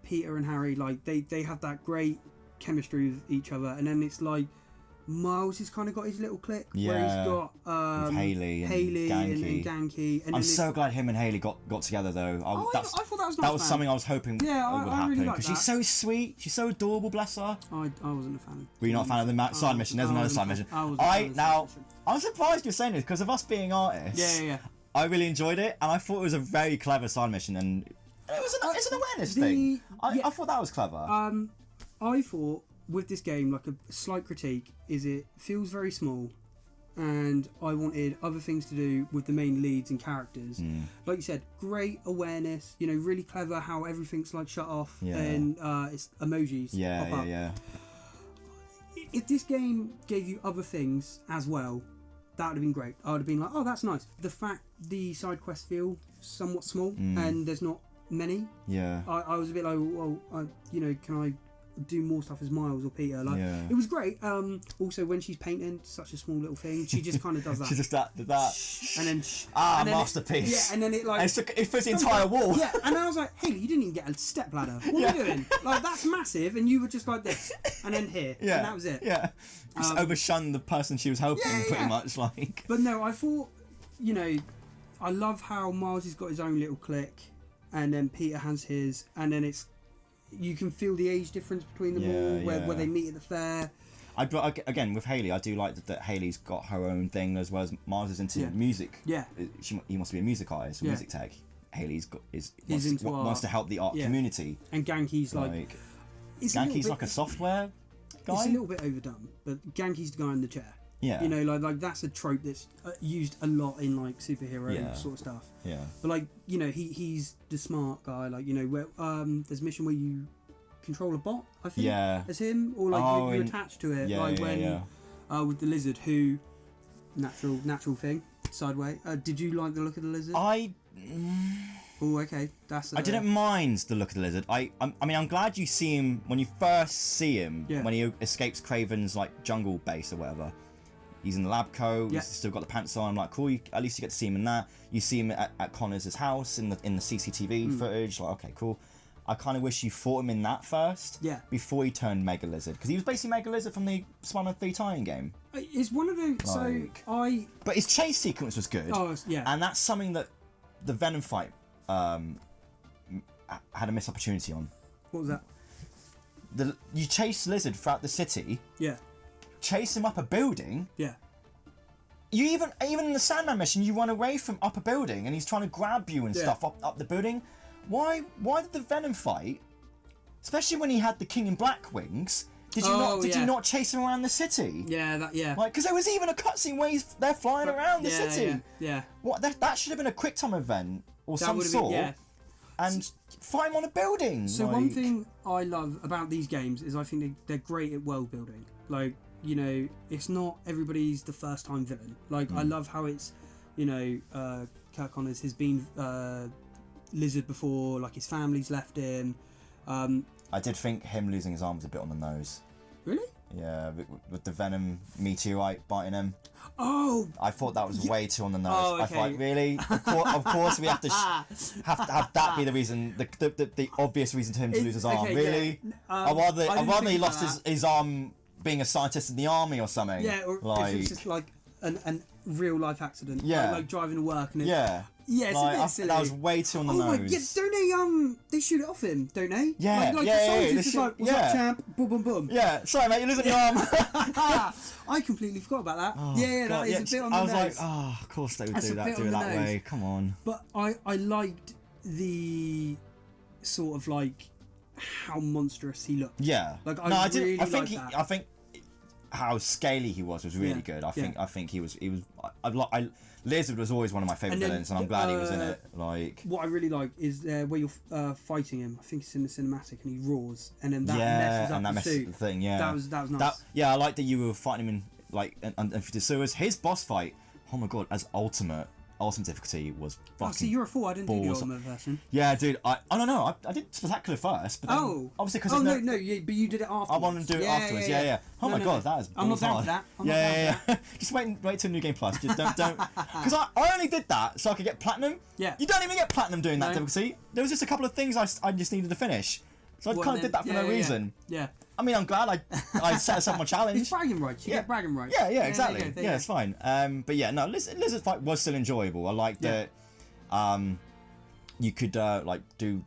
Peter and Harry, like they have that great chemistry with each other, and then it's like Miles has kind of got his little clique where he's got Halie and Ganke. And I'm so glad him and Halie got together though. I thought that was nice. That was something I was hoping would happen really because she's so sweet, she's so adorable, bless her. I wasn't a fan. Were you not a fan of the side mission? There's another side mission. I'm surprised you're saying this because of us being artists. Yeah. I really enjoyed it, and I thought it was a very clever side mission, and it's an awareness thing. I thought that was clever. I thought with this game, like a slight critique, is it feels very small, and I wanted other things to do with the main leads and characters. Like you said, great awareness. Really clever how everything's like shut off and it's emojis. Yeah. If this game gave you other things as well, that would have been great. I would have been like, oh, that's nice. The fact the side quests feel somewhat small and there's not many. Yeah. I was a bit like, well, can I do more stuff as Miles or Peter. Like it was great. Also when she's painting, such a small little thing, she just kind of does that. She just that, and then and then masterpiece. And then it like it fills the entire wall. Yeah, and I was like, hey, you didn't even get a step ladder. What are you doing? Like that's massive, and you were just like this, and then here, and that was it. Yeah, just overshone the person she was helping, pretty much. Like, but no, I thought, I love how Miles has got his own little clique, and then Peter has his, and then you can feel the age difference between them all, where they meet at the fair. Again, with Halie, I do like that Haley's got her own thing as well as Miles is into music. Yeah. He must be a music artist, a music tech. Haley's wants to help the art community. And Genki's like Genki's like a software guy. It's a little bit overdone, but Genki's the guy in the chair. Yeah. Like that's a trope that's used a lot in like superhero sort of stuff. Yeah. But like, he's the smart guy. Like, where there's a mission where you control a bot, I think. Yeah. As him, or like you're attached to it. With the lizard, who natural thing, sideway. Did you like the look of the lizard? Oh, okay. I didn't mind the look of the lizard. I mean, I'm glad you see him when you first see him when he escapes Kraven's like jungle base or whatever. He's in the lab coat. He's still got the pants on. I'm like, cool. At least you get to see him in that. You see him at Connor's house in the CCTV footage. Like, okay, cool. I kind of wish you fought him in that first. Yeah. Before he turned Mega Lizard, because he was basically Mega Lizard from the Spider-Man 3 tie-in game. It's one of the But his chase sequence was good. Oh yeah. And that's something that the Venom fight had a missed opportunity on. What was that? You chase Lizard throughout the city. Yeah. Chase him up a building. Yeah. You even in the Sandman mission, you run away from up a building, and he's trying to grab you and stuff up the building. Why did the Venom fight, especially when he had the King in Black wings? Did you not chase him around the city? Yeah, Like, because there was even a cutscene where they're flying around the city. Yeah. What? That should have been a quick time event or some sort. And fight him on a building. So one thing I love about these games is I think they're great at world building. Like, it's not everybody's the first time villain. Like, I love how it's, Kirk Connors has been Lizard before, like his family's left him. I did think him losing his arm was a bit on the nose. Really? Yeah, with the Venom meteorite biting him. Oh! I thought that was way too on the nose. Oh, okay. I thought, really? Of course we have to have that be the reason, the obvious reason to him to lose his arm. Really? Yeah. I'd rather he lost his arm being a scientist in the army or something. Yeah, or if it's just like an real life accident. Yeah. Like driving to work and Yeah, it's a bit silly. That was way too on the nose. Oh my god, don't they shoot it off him, don't they? Yeah, like the soldiers just like, what's up, champ? Boom, boom, boom. Yeah, sorry mate, you're losing your arm. I completely forgot about that. Oh, that is a bit on the nose. I was like, of course they would do it that way. Come on. But I liked the sort of like how monstrous he looked. Yeah. Like I think how scaly he was really good. I think he was. Lizard was always one of my favourite villains, and I'm glad he was in it. Like, what I really like is where you're fighting him. I think it's in the cinematic, and he roars, and then that messes up the suit. Yeah, that was nice. I like that you were fighting him in like, and so was his boss fight. Oh my god, as ultimate difficulty was fucking. Oh, see, you're a fool. I didn't do the ultimate version. Yeah, dude. I don't know. I did spectacular first, but then, obviously because but you did it afterwards. I wanted to do it afterwards. Yeah. Oh my god, that is. I'm not down for that. Yeah. Just wait till New Game Plus. Just don't because I only did that so I could get platinum. Yeah. You don't even get platinum doing that difficulty. There was just a couple of things I just needed to finish, so I kind of did that for no reason. Yeah. I mean, I'm glad I set us up my challenge. It's bragging rights. You get bragging rights. Yeah, exactly. Yeah, it's fine. But yeah, no, Lizard fight was still enjoyable. I liked that. You could like do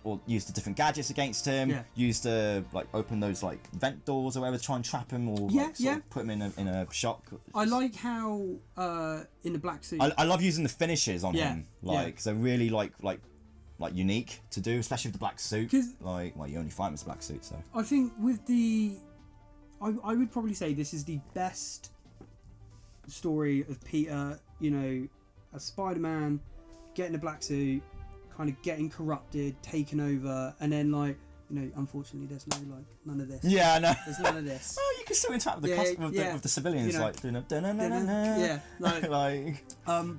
or use the different gadgets against him. Yeah. Use the like open those like vent doors or whatever to try and trap him or sort of put him in a shock. I like how in the black suit. I love using the finishes on him. Like they're really like unique to do, especially with the black suit. Like, well, you only fight him with a black suit, so. I think with I would probably say this is the best story of Peter, as Spider-Man, getting a black suit, kind of getting corrupted, taken over, and then unfortunately there's none of this. Yeah, no. There's none of this. Oh, you can still interact with the civilians, like doing a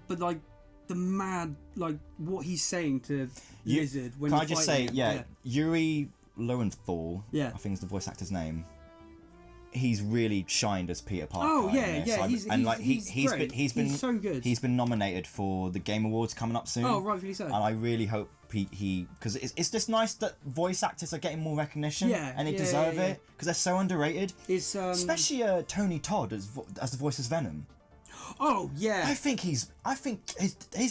but like the mad, like what he's saying to Lizard when can I just say, Yuri Lowenthal, yeah, I think is the voice actor's name. He's really shined as Peter Parker. Oh yeah, he's so good. He's been nominated for the Game Awards coming up soon. Oh, rightfully so. And I really hope he because it's just nice that voice actors are getting more recognition. Yeah, and they deserve it because they're so underrated. It's especially Tony Todd as the voice of Venom. Oh yeah. I think his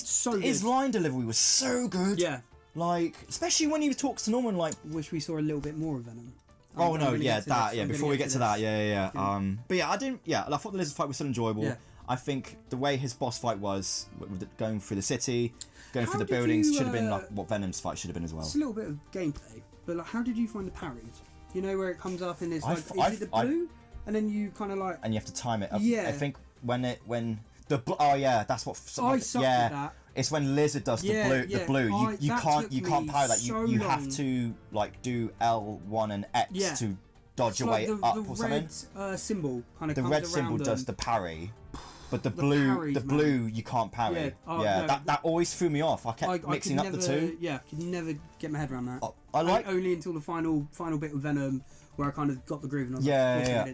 so his line delivery was so good. Yeah. Like especially when he talks to Norman. Like, wish we saw a little bit more of Venom. Oh no, yeah, that, yeah. Before we get to that, yeah. But yeah, I thought the lizard fight was still enjoyable. Yeah. I think the way his boss fight was, going through the city, going through the buildings, should have been like what Venom's fight should have been as well. It's a little bit of gameplay, but like, how did you find the parries? You know where it comes up and it's like, is it the blue? And then you kind of like, and you have to time it. Yeah. I think when that's what. I sucked at that. It's when Lizard does the blue. You can't parry that. You have to like do L1 and X to dodge your way up or something. The red symbol kind of the red symbol does the parry, but the blue you can't parry. That always threw me off. I kept mixing up the two. Yeah, I could never get my head around that. I only until the final bit with Venom, where I kind of got the groove. And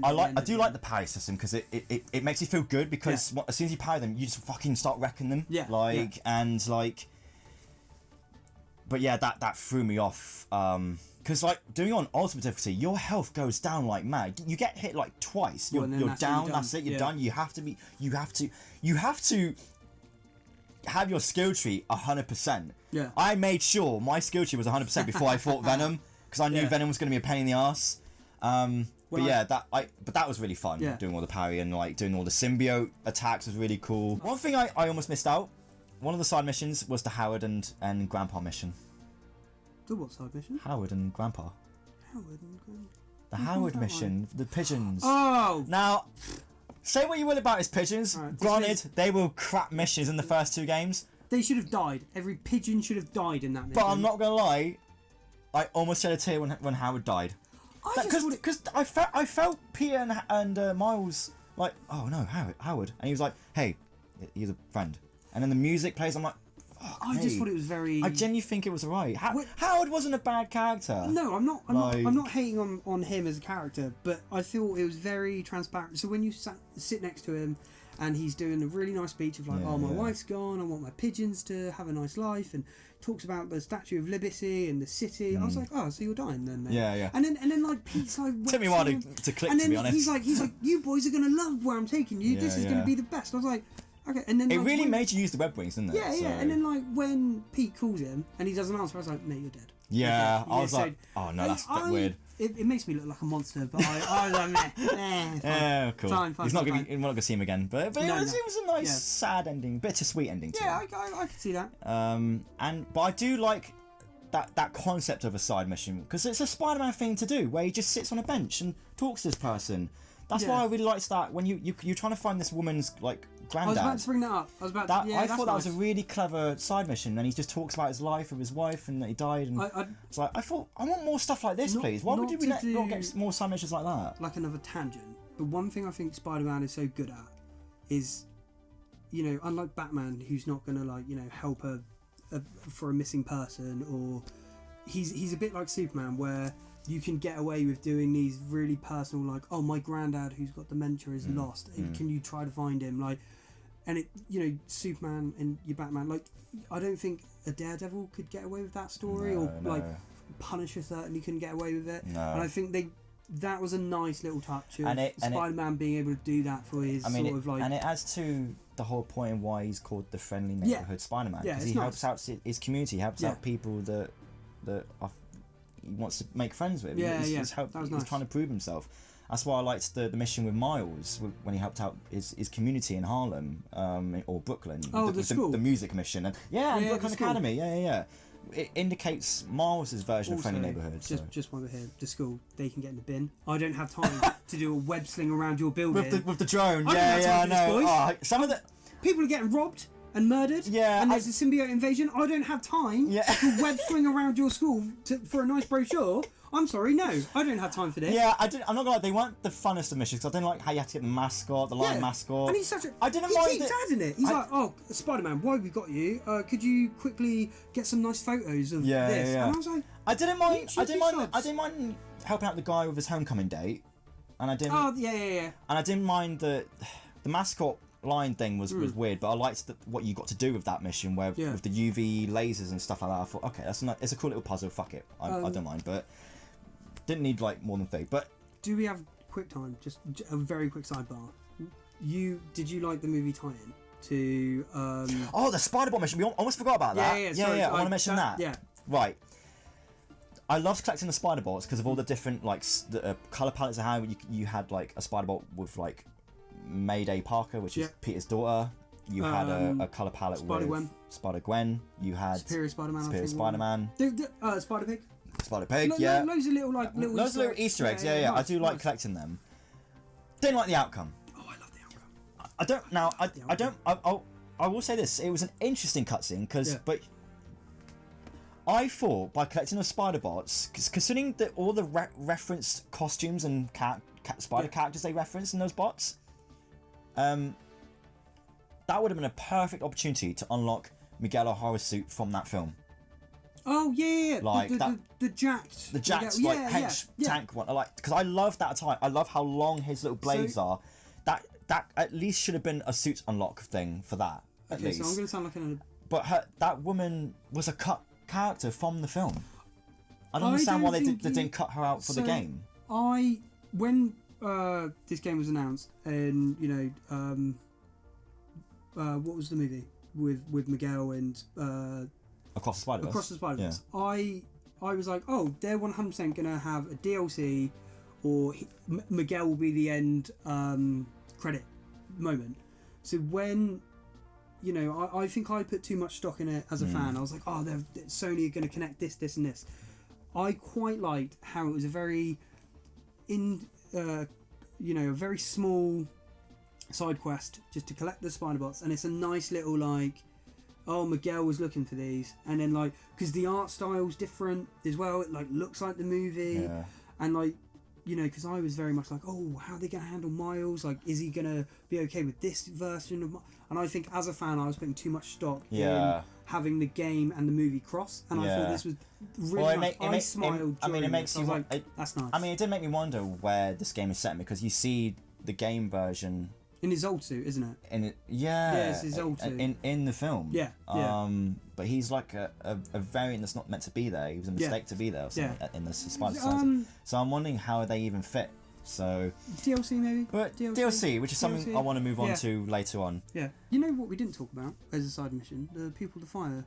I do like the parry system because it makes you feel good because as soon as you parry them, you just fucking start wrecking them. But yeah, that threw me off. Because like doing it on ultimate difficulty, your health goes down like mad. You get hit like twice. You're down. That's it. You're done. You have to have your skill tree 100%. Yeah. I made sure my skill tree was 100% before I fought Venom because I knew Venom was going to be a pain in the ass. But that was really fun. Doing all the parry and like doing all the symbiote attacks was really cool. One thing I almost missed out. One of the side missions was the Howard and Grandpa mission. The what side mission? Howard and Grandpa. Howard and Grandpa. The Howard mission, the pigeons. Oh! Now, say what you will about his pigeons. Right, granted, they were crap missions in the first two games. They should have died. Every pigeon should have died in that mission. But I'm not gonna lie, I almost shed a tear when Howard died. Because I felt Peter and Miles like, oh no, Howard, and he was like, hey, he's a friend. And then the music plays. I'm like, I just thought it was very. I genuinely think it was right. Howard wasn't a bad character. No, I'm not hating on him as a character, but I feel it was very transparent. So when you sit next to him, and he's doing a really nice speech of like, my wife's gone, I want my pigeons to have a nice life, and talks about the Statue of Liberty and the city. I was like, oh, so you're dying then, mate. Yeah. And then like Pete's like, took me a while to click. And then to be honest, he's like, you boys are gonna love where I'm taking you. This is gonna be the best. I was like. Okay, and then it really made you use the web wings, didn't it? Yeah, so. And then like when Pete calls him and he doesn't answer, I was like, mate, you're dead. Yeah, I was like, oh no, that's a bit weird. It makes me look like a monster, but I was like, yeah, cool. Fine, we're not gonna see him again, but it was a nice, sad ending, bittersweet ending. Yeah, I could see that. But I do like that concept of a side mission because it's a Spider-Man thing to do, where he just sits on a bench and talks to this person. That's why I really liked that when you're trying to find this woman's like granddad. I was about to bring that up. I thought that was a really clever side mission, and he just talks about his life with his wife and that he died. And it's like I thought I want more stuff like this, please. Why would we not get more side missions like that? Like another tangent. The one thing I think Spider-Man is so good at is, unlike Batman, who's not gonna help for a missing person, or he's a bit like Superman, where you can get away with doing these really personal, like, oh, my granddad who's got dementia is lost. Can you try to find him? Like, and Superman and your Batman, like, I don't think a Daredevil could get away with that story, like Punisher certainly couldn't get away with it. No. And I think that was a nice little touch of Spider-Man being able to do that for his and it adds to the whole point of why he's called the friendly neighborhood Spider-Man, because he helps out his community, helps out people that are. He wants to make friends with. He's trying to prove himself. That's why I liked the mission with Miles when he helped out his community in Harlem or Brooklyn. The school, the music mission, and Brooklyn Academy. Yeah. It indicates Miles' version of friendly neighborhood. Just while we're here, the school, they can get in the bin. I don't have time to do a web sling around your building with the drone. I know. Some of the people are getting robbed and murdered, and there's a symbiote invasion. I don't have time to web swing around your school for a nice brochure. I'm sorry, no, I don't have time for this. Yeah, I'm not gonna lie, they weren't the funnest of missions because I didn't like how you had to get the mascot, the lion mascot. And he's such a. I didn't he mind keeps adding it. He's like, oh, Spider-Man, why we got you? Could you quickly get some nice photos of this? Yeah. And I was like, I didn't mind helping out the guy with his homecoming date, and I didn't. Oh yeah. And I didn't mind the mascot line thing was weird, but I liked what you got to do with that mission where with the UV lasers and stuff like that. I thought, okay, it's a cool little puzzle. Fuck it, I don't mind, but didn't need like more than 3. But do we have quick time? Just a very quick sidebar. Did you like the movie tie-in to? Oh, the Spider-Bot mission. We almost forgot about that. Yeah. I want to mention that. Yeah. Right. I loved collecting the Spider-Bots because of all the different like color palettes I had. You had like a Spider-Bot with like Mayday Parker, which is Peter's daughter. You had a color palette with Spider-Gwen. You had Superior Spider-Man. Spider-Pig. Spider-Pig, Loads of little Easter eggs. Yeah. I do like collecting them. Didn't like the outcome. Oh, I love the outcome. I will say this. It was an interesting cutscene but I thought by collecting the Spider-Bots, considering all the referenced costumes and spider characters they referenced in those bots, that would have been a perfect opportunity to unlock Miguel O'Hara's suit from that film. Oh yeah. Like the jacked tank one. Like, because I love that attire. I love how long his little blades are. That at least should have been a suit unlock thing for that. At least. So I'm gonna sound like an. But that woman was a cut character from the film. I don't understand why they didn't cut her out for the game. When this game was announced, and what was the movie with Miguel and Across the Spiderverse. Yeah. I was like, oh, they're 100% gonna have a DLC, or Miguel will be the end credit moment. So when I think I put too much stock in it as a fan. I was like, oh, Sony are going to connect this, and this. I quite liked how it was a very a very small side quest just to collect the Spider-Bots, and it's a nice little like, oh, Miguel was looking for these, and then like, because the art style's different as well, it like looks like the movie, and like, because I was very much like, oh, how are they going to handle Miles? Like, is he going to be okay with this version of And I think as a fan, I was putting too much stock in having the game and the movie cross, and I thought this was really nice. I smiled. It makes you like, that's nice. I mean, it did make me wonder where this game is set, because you see the game version in his old suit, isn't it? It's his old suit in the film. Yeah. But he's like a variant that's not meant to be there. He was a mistake to be there or something in the Spider so I'm wondering how they even fit. So DLC maybe. But DLC, which is something I want to move on to later on. Yeah. You know what we didn't talk about as a side mission? The people, the fire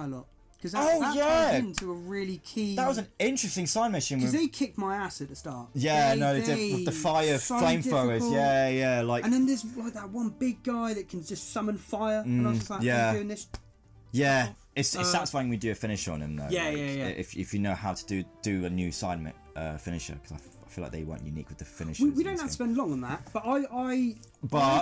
lot. Because that ties into a really key. That was an interesting side mission. Because they kicked my ass at the start. Yeah, they did with the fire flamethrowers. Yeah, like. And then there's like that one big guy that can just summon fire, and I was just like, I'm doing this. Yeah, it's satisfying when you do a finish on him though. Yeah. If you know how to do a new side finisher, because I feel like they weren't unique with the finishers. We don't have to spend long on that, but I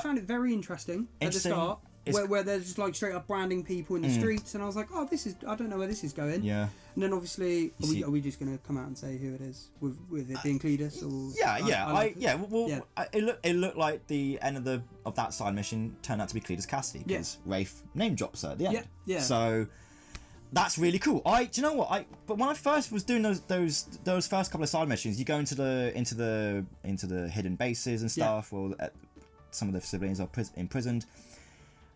found it very interesting at the start. Where they're just like straight up branding people in the streets, and I was like, oh, I don't know where this is going. Yeah. And then obviously, are we just going to come out and say who it is with it being Cletus? Or it looked like the end of that side mission turned out to be Cletus Cassidy, because Wraith name drops her at the end. Yeah. So that's really cool. Do you know what? But when I first was doing those first couple of side missions, you go into the hidden bases and stuff, or some of the civilians are imprisoned.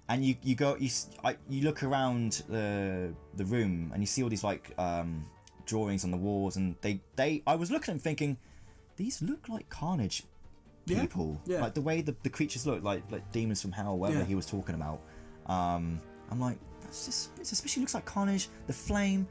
And you look around the room and you see all these like drawings on the walls, and I was looking and thinking, these look like Carnage people, like the way the creatures look like demons from hell, whatever he was talking about. I'm like, it especially looks like Carnage. The flame,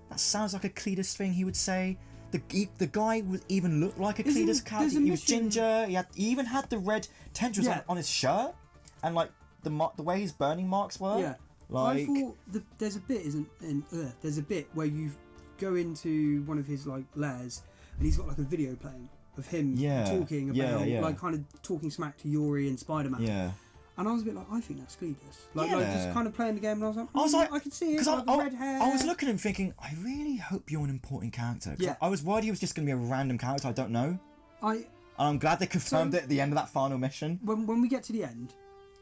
that sounds like a Cletus thing he would say. The guy would even look like a Cletus character. He was ginger. He even had the red tendrils on his shirt, and like the way his burning marks were. Yeah. Like, I thought there's a bit where you go into one of his like lairs, and he's got like a video playing of him talking about like kind of talking smack to Yuri and Spider-Man. Yeah. And I was a bit like, I think that's Cletus. Like just kind of playing the game, and I was like, I can see it. Because like, red hair. I was looking at him thinking, I really hope you're an important character. Yeah. I was worried he was just going to be a random character I don't know. And I'm glad they confirmed it at the end of that final mission. When we get to the end,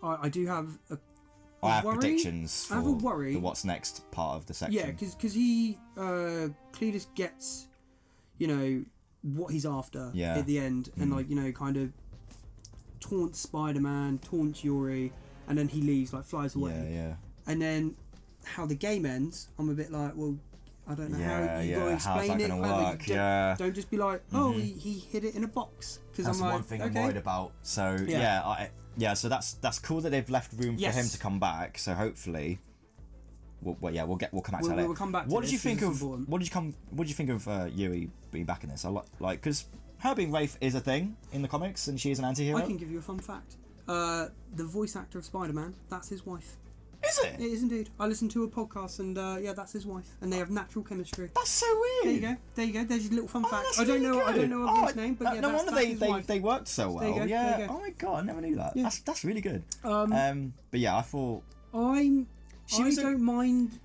I do have a I have worry. predictions for I have a worry. the what's next part of the section. Yeah, because Cletus gets, what he's after at the end, and kind of taunts Spider-Man, taunts Yuri, and then he leaves, flies away. Yeah. And then how the game ends, I'm a bit like, well, I don't know how you got to explain how's that it. gonna work? Don't just be like, oh, he hid it in a box. Because that's I'm like, one thing okay. I'm worried about. So so that's cool that they've left room for him to come back. So hopefully, we'll come back to that. We'll come back. What did you think of Yuri being back in this? I like because her being Wraith is a thing in the comics, and she is an anti-hero. I can give you a fun fact. The voice actor of Spider-Man, that's his wife. Is it? It is indeed. I listened to a podcast, and that's his wife, and they have natural chemistry. That's so weird. There you go. There's your little fun fact. I don't know of his name, but no that's wonder his wife. they worked so well. There you go. Oh my god, I never knew that. Yeah. That's really good. But yeah, I thought I don't mind.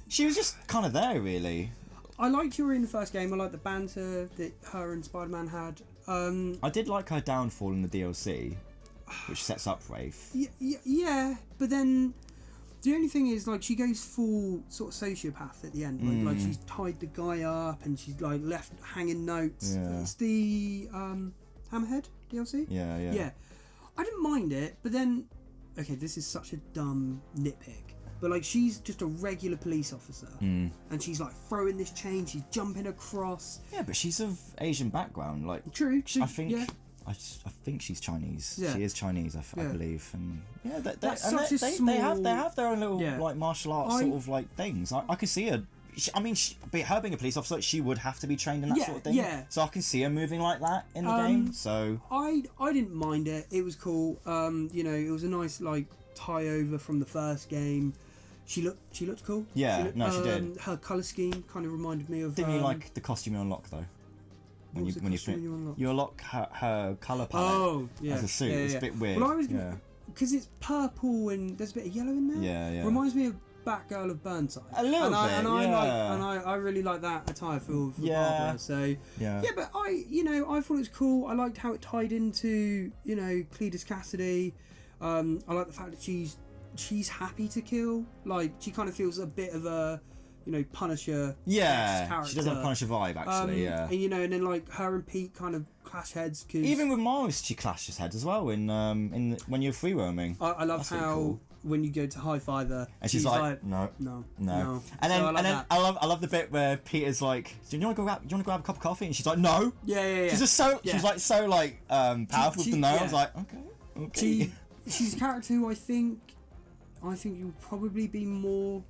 She was just kind of there, really. I liked Yuri in the first game. I liked the banter that her and Spider-Man had. I did like her downfall in the DLC, which sets up Wraith. Yeah, but then the only thing is, she goes full sort of sociopath at the end. Like she's tied the guy up and she's left hanging notes. Yeah. It's the Hammerhead DLC. Yeah. I didn't mind it, but then, okay, this is such a dumb nitpick. But she's just a regular police officer, and she's throwing this chain, she's jumping across. Yeah, but she's of Asian background. True. I think she's Chinese. Yeah. She is Chinese, I believe, and they have their own little martial arts sort of things. I can see her. Her being a police officer, she would have to be trained in that sort of thing. Yeah. So I can see her moving like that in the game. So I didn't mind it. It was cool. It was a nice tie over from the first game. She looked cool. Yeah, she did. Her colour scheme kind of reminded me of. Didn't you like the costume you unlock though? When you unlock her colour palette as a suit. It's a bit weird. Well, because it's purple and there's a bit of yellow in there. Yeah. Reminds me of Batgirl of Burnside. A little bit. I really like that attire for Barbara. So but I thought it was cool. I liked how it tied into Cletus Cassidy. I like the fact that she's happy to kill. She kind of feels a bit of a Punisher. Yeah, she does have a Punisher vibe actually. And then her and Pete kind of clash heads. Cause even with Miles, she clashes heads as well in when you're free roaming. I love how really cool. When you go to high five her, and she's like no. And then I love the bit where Peter's like, do you want to go grab a cup of coffee? And she's like, no. Yeah. She's just she's so powerful with the no. I was like, okay. She's a character who I think you'll probably be more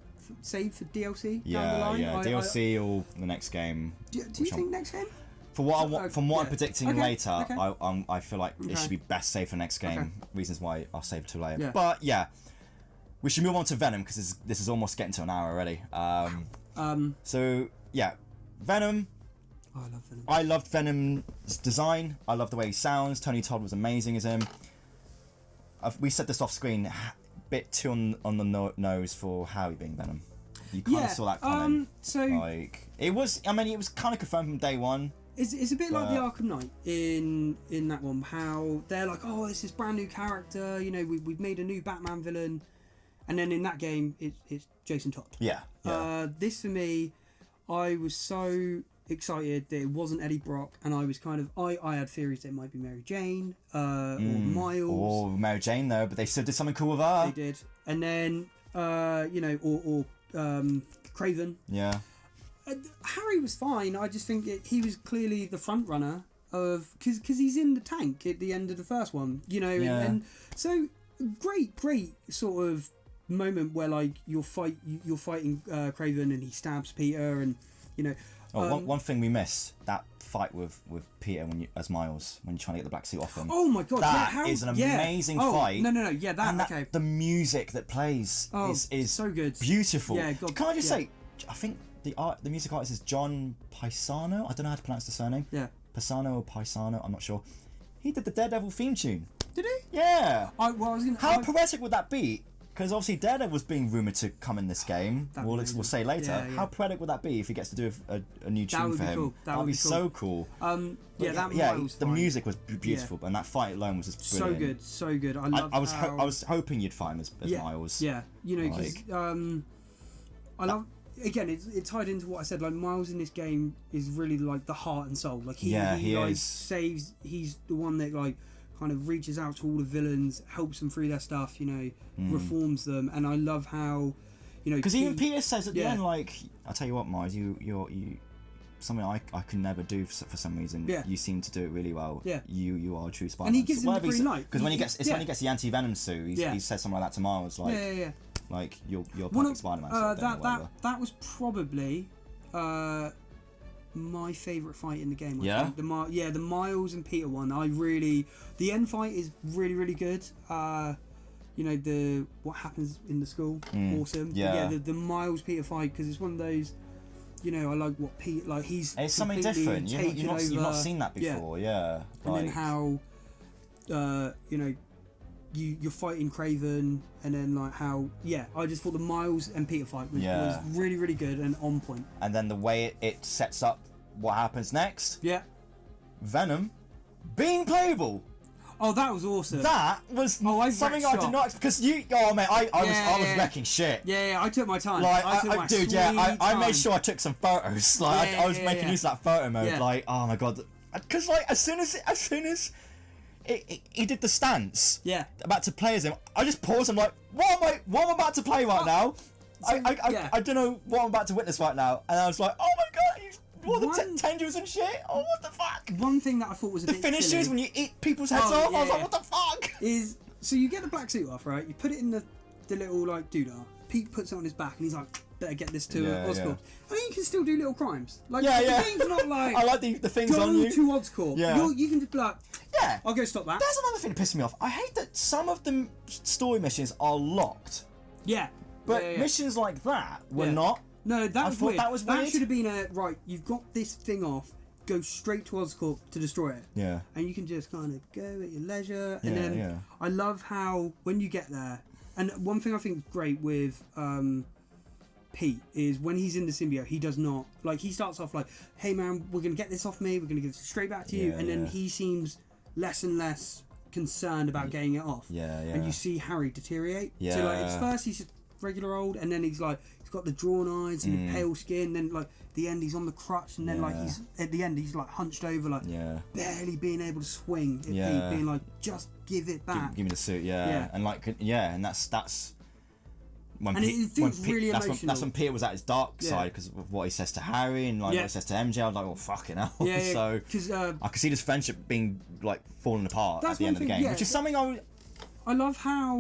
saved for DLC down the line. Yeah, DLC or the next game. Do you think next game? From what I'm predicting later, I feel like it should be best saved for next game. Okay. Reasons why I'll save it to later. Yeah. But yeah, we should move on to Venom because this is almost getting to an hour already. So yeah, Venom. Oh, I love Venom. I loved Venom's design. I love the way he sounds. Tony Todd was amazing as him. We said this off screen. Bit too on the nose for Halie being Venom. You kind of saw that coming. It was kind of confirmed from day one. It's a bit like the Arkham Knight in that one. How they're like, oh, this is brand new character. We've made a new Batman villain, and then in that game it's Jason Todd. Yeah. This for me, I was so excited that it wasn't Eddie Brock, and I was kind of I had theories that it might be Mary Jane or Miles or Mary Jane though, but they still did something cool with her. They did, and then or Kraven. Yeah. Harry was fine. I just think he was clearly the front runner of because he's in the tank at the end of the first one, and so great sort of moment where you're fighting Kraven and he stabs Peter and one thing we missed, that fight with Peter as Miles when you're trying to get the black suit off him. Oh my god, that is an amazing fight. No, okay. The music that plays is so good, beautiful. Yeah, can I just say, I think the music artist is John Pisano. I don't know how to pronounce the surname. Yeah, Pisano or Pisano, I'm not sure. He did the Daredevil theme tune. Did he? Yeah. How poetic would that be? Because obviously Daredevil was being rumoured to come in this game. We'll say later. Yeah. How poetic would that be if he gets to do a new tune for him? Cool. That would be so cool. The music was beautiful, and that fight alone was just brilliant. So good. I was hoping you'd find as Miles. Yeah, because I love. Again, it's tied into what I said. Like Miles in this game is really like the heart and soul. Like he is. Saves. He's the one that like kind of reaches out to all the villains, helps them through their stuff. Reforms them, and I love how because even Peter says at the end, like, I'll tell you what, Miles, you something I can never do for some reason. Yeah. You seem to do it really well. Yeah. You are a true Spider-Man. And he gives him the green light. Because when he gets the anti-venom suit, he says something like that to Miles, like, like you're perfect Spider-Man. That was probably my favourite fight in the game. I think. The Miles and Peter one. The end fight is really, really good. What happens in the school, awesome. Yeah. The Miles Peter fight, because it's one of those. I like what Pete like. It's something different. You've not seen that before. Yeah. And then how, you're fighting Kraven, and then like how I just thought the Miles and Peter fight was really, really good and on point. And then the way it sets up what happens next. Yeah. Venom being playable. Oh, that was awesome. That was something I did not, because I was wrecking shit. Yeah, I took my time. Like, I made sure I took some photos. Like, I was making use of that photo mode. Yeah. Like, oh my god, because like as soon as he did the stance. Yeah. About to play as him, I just paused. I'm like, what am I about to play right now? I don't know what I'm about to witness right now, and I was like, oh my god, he's. What the tendrils and shit? Oh, what the fuck? One thing that I thought was a bit finishes silly, when you eat people's heads off. I was like, what the fuck? Is so you get the black suit off, right? You put it in the little like doodah. Pete puts it on his back, and he's like, better get this to Oscorp. I mean, you can still do little crimes. Like the thing's not like I like the things on you. Go to Oscorp. Yeah. You can just be like, I'll go stop that. There's another thing that pisses me off. I hate that some of the story missions are locked. Yeah. But missions like that were not. No, that was weird. That should have been right. You've got this thing off. Go straight to Oscorp to destroy it. Yeah. And you can just kind of go at your leisure. And then I love how when you get there, and one thing I think is great with Pete is when he's in the symbiote, he does not like. He starts off like, "Hey man, we're gonna get this off me. We're gonna give it straight back to you." And then he seems less and less concerned about getting it off. Yeah. And you see Harry deteriorate. Yeah. So like at first he's just regular old, and then he's like he's got the drawn eyes and the pale skin, then like the end he's on the crutch, and then like he's at the end he's like hunched over, like barely being able to swing at Pete, being like, just give it back, give me the suit. And like and that's when really emotional. That's when Peter was at his dark side, because of what he says to Harry and like what he says to MJ. I was like, well, fucking hell. So because I could see this friendship being like falling apart at the end of the game, which is something I love how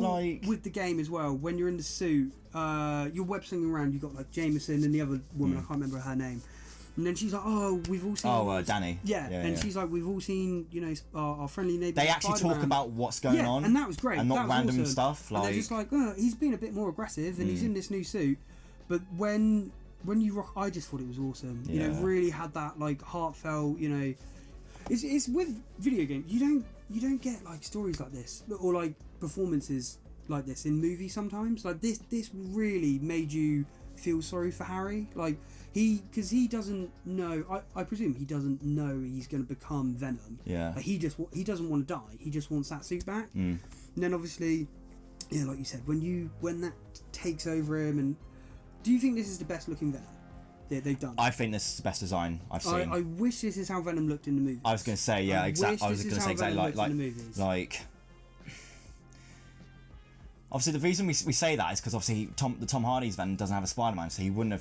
with the game as well, when you're in the suit, you're web slinging around. You got like Jameson and the other woman, I can't remember her name, and then she's like, "Oh, we've all seen." Danny. And she's like, "We've all seen, our friendly neighbour." They actually Spider-Man. talk about what's going on, and that was great, and not random awesome. stuff. Like, and they're just like, "Oh, he's been a bit more aggressive, and he's in this new suit." But when you rock, I just thought it was awesome. Really had that like heartfelt. It's with video games. You don't get like stories like this or like performances like this in movies sometimes. Like this really made you feel sorry for Harry. Like because he doesn't know. I presume he doesn't know he's going to become Venom. Yeah. Like he doesn't want to die. He just wants that suit back. And then obviously, like you said, when that takes over him, and do you think this is the best looking Venom they've done? I think this is the best design I've seen. I wish this is how Venom looked in the movies. I was going to say exactly. I was going to say exactly like. Obviously, the reason we say that is because obviously Tom Hardy's Venom doesn't have a Spider-Man, so he wouldn't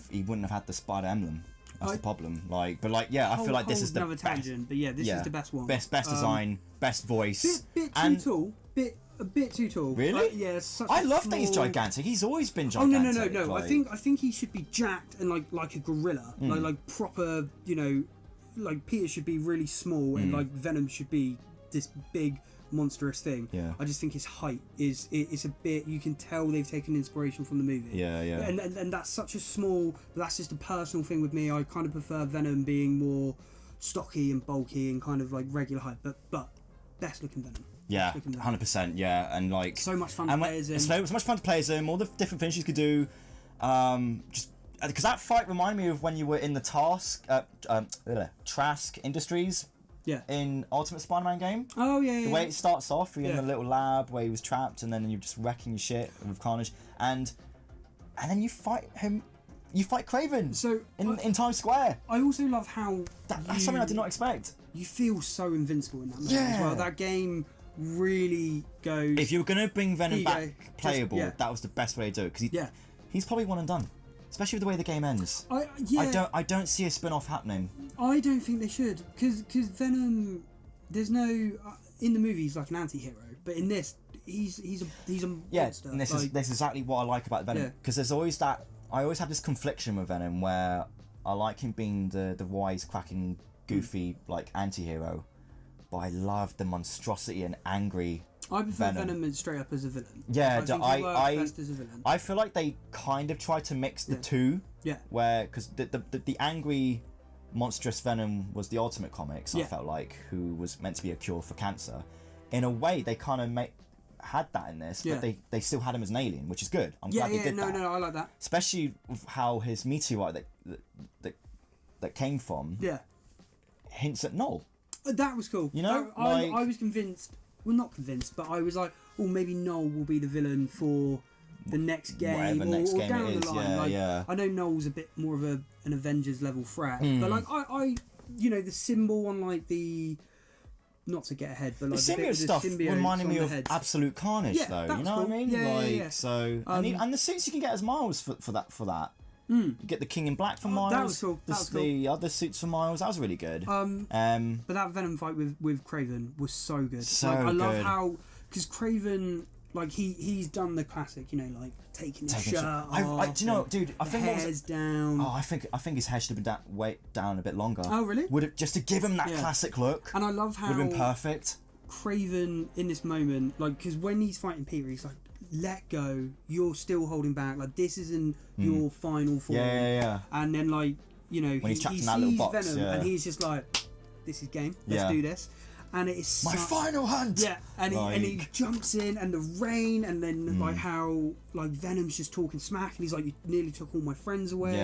have had the Spider emblem. That's the problem. I feel like this is the best. Tangent, but this is the best one. Best design, best voice. Bit too tall. A bit too tall. Really? I love that he's gigantic. He's always been gigantic. Oh no! Like, I think he should be jacked and like a gorilla, like proper. Like Peter should be really small, and like Venom should be this big monstrous thing. Yeah. I just think his height it's a bit. You can tell they've taken inspiration from the movie. Yeah. And that's such a small. But that's just a personal thing with me. I kind of prefer Venom being more stocky and bulky and kind of like regular height. But best looking Venom. Yeah, 100%. Yeah, and like so much fun to play as him. So much fun to play as him. All the different things you could do. Just because that fight reminded me of when you were in the Trask Industries. Yeah. In Ultimate Spider-Man game. Oh yeah. The way it starts off, you're in the little lab where he was trapped, and then you're just wrecking your shit with Carnage, and then you fight him. You fight Kraven. So in Times Square. I also love how that's something I did not expect. You feel so invincible in that moment as well. That game really goes. If you were gonna bring Venom back playable, that was the best way to do it because he's probably one and done. Especially with the way the game ends. I don't see a spin-off happening. I don't think they should, because Venom, there's no in the movie he's like an anti-hero, but in this he's a monster. And this is exactly what I like about Venom, because there's always that. I always have this confliction with Venom where I like him being the wisecracking, goofy like anti-hero, but I love the monstrosity and angry. I prefer Venom straight up as a villain. Yeah, best as a villain. I feel like they kind of try to mix the two. Yeah. Where, because the angry, monstrous Venom was the Ultimate Comics, I felt like, who was meant to be a cure for cancer. In a way, they kind of had that in this, but they still had him as an alien, which is good. I'm glad they did that. No, I like that. Especially with how his meteorite that came from hints at Null. That was cool. You know? I was convinced. Well, not convinced, but I was like, oh, maybe Null will be the villain for the next game, or down the line. I know Null's a bit more of an Avengers level threat, but like I the symbol on like the, not to get ahead, but like the symbiote stuff reminded me of Absolute Carnage, though. You know what I mean? So and the suits you can get as Miles for that. You get the King in Black for Miles. That was cool. The other suits for Miles. That was really good. But that Venom fight with Kraven was so good. I love how, because Kraven, like he's done the classic, like taking his shirt off. Do you know, dude? I think hair's down. Oh, I think his hair should have been down a bit longer. Oh, really? Would it just to give him that classic look? And I love how would have been perfect. Kraven in this moment, like, because when he's fighting Peter, he's like, let go, you're still holding back, like this isn't your final form. And then like, when he sees Venom and he's just like, this is game, let's do this. And it is my final hunt. And he jumps in, and the rain, and then like how like Venom's just talking smack, and he's like, you nearly took all my friends away.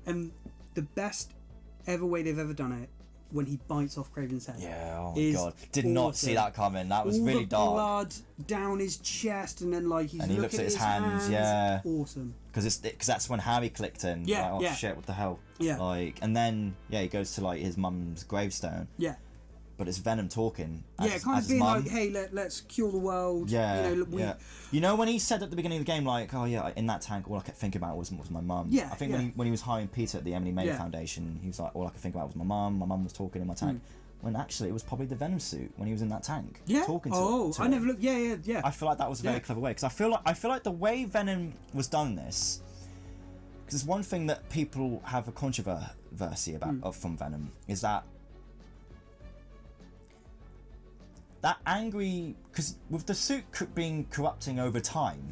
And the best ever way they've ever done it, when he bites off Kraven's head. Yeah, oh my god. Did not see that coming. That was really dark. Blood down his chest, and then like he looks at his hands. Yeah. Awesome. Because that's when Halie clicked in. Yeah. Like, oh shit, what the hell? Yeah. Like, and then he goes to like his mum's gravestone. Yeah. But it's Venom talking. Kind of being like, hey, let's cure the world. Yeah. You know when he said at the beginning of the game, like, oh yeah, in that tank, all I kept thinking about was my mum. Yeah. I think when he was hiring Peter at the Emily May Foundation, he was like, all I could think about was my mum. My mum was talking in my tank. When actually it was probably the Venom suit when he was in that tank. Yeah. Talking to I never looked. Yeah. I feel like that was a very clever way, because I feel like the way Venom was done in this, because it's one thing that people have a controversy about from Venom, is that angry, because with the suit being corrupting over time,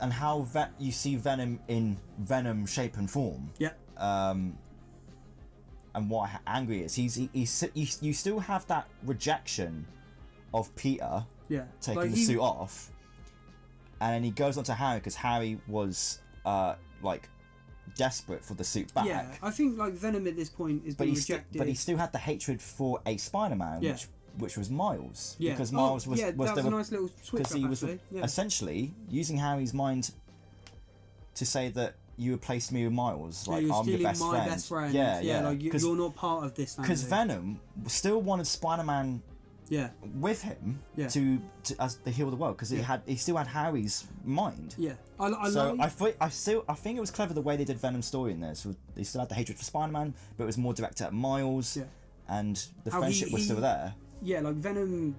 and how you see Venom in Venom shape and form, and what angry is, you still have that rejection of Peter taking like the suit off, and then he goes on to Harry, because Harry was like desperate for the suit back. Yeah, I think like Venom at this point is being rejected. But he still had the hatred for a Spider-Man, which was Miles. Yeah. Because Miles was that was a nice little switch because he was essentially using Harry's mind to say that you replaced me with Miles. Like, I'm your best friend. Best friend. Yeah. Like you're not part of this. Because Venom still wanted Spider-Man. With him to heal the world, because he still had Harry's mind. Yeah, I think it was clever the way they did Venom's story in this. They still had the hatred for Spider-Man, but it was more directed at Miles, and the friendship was still there. Yeah, like Venom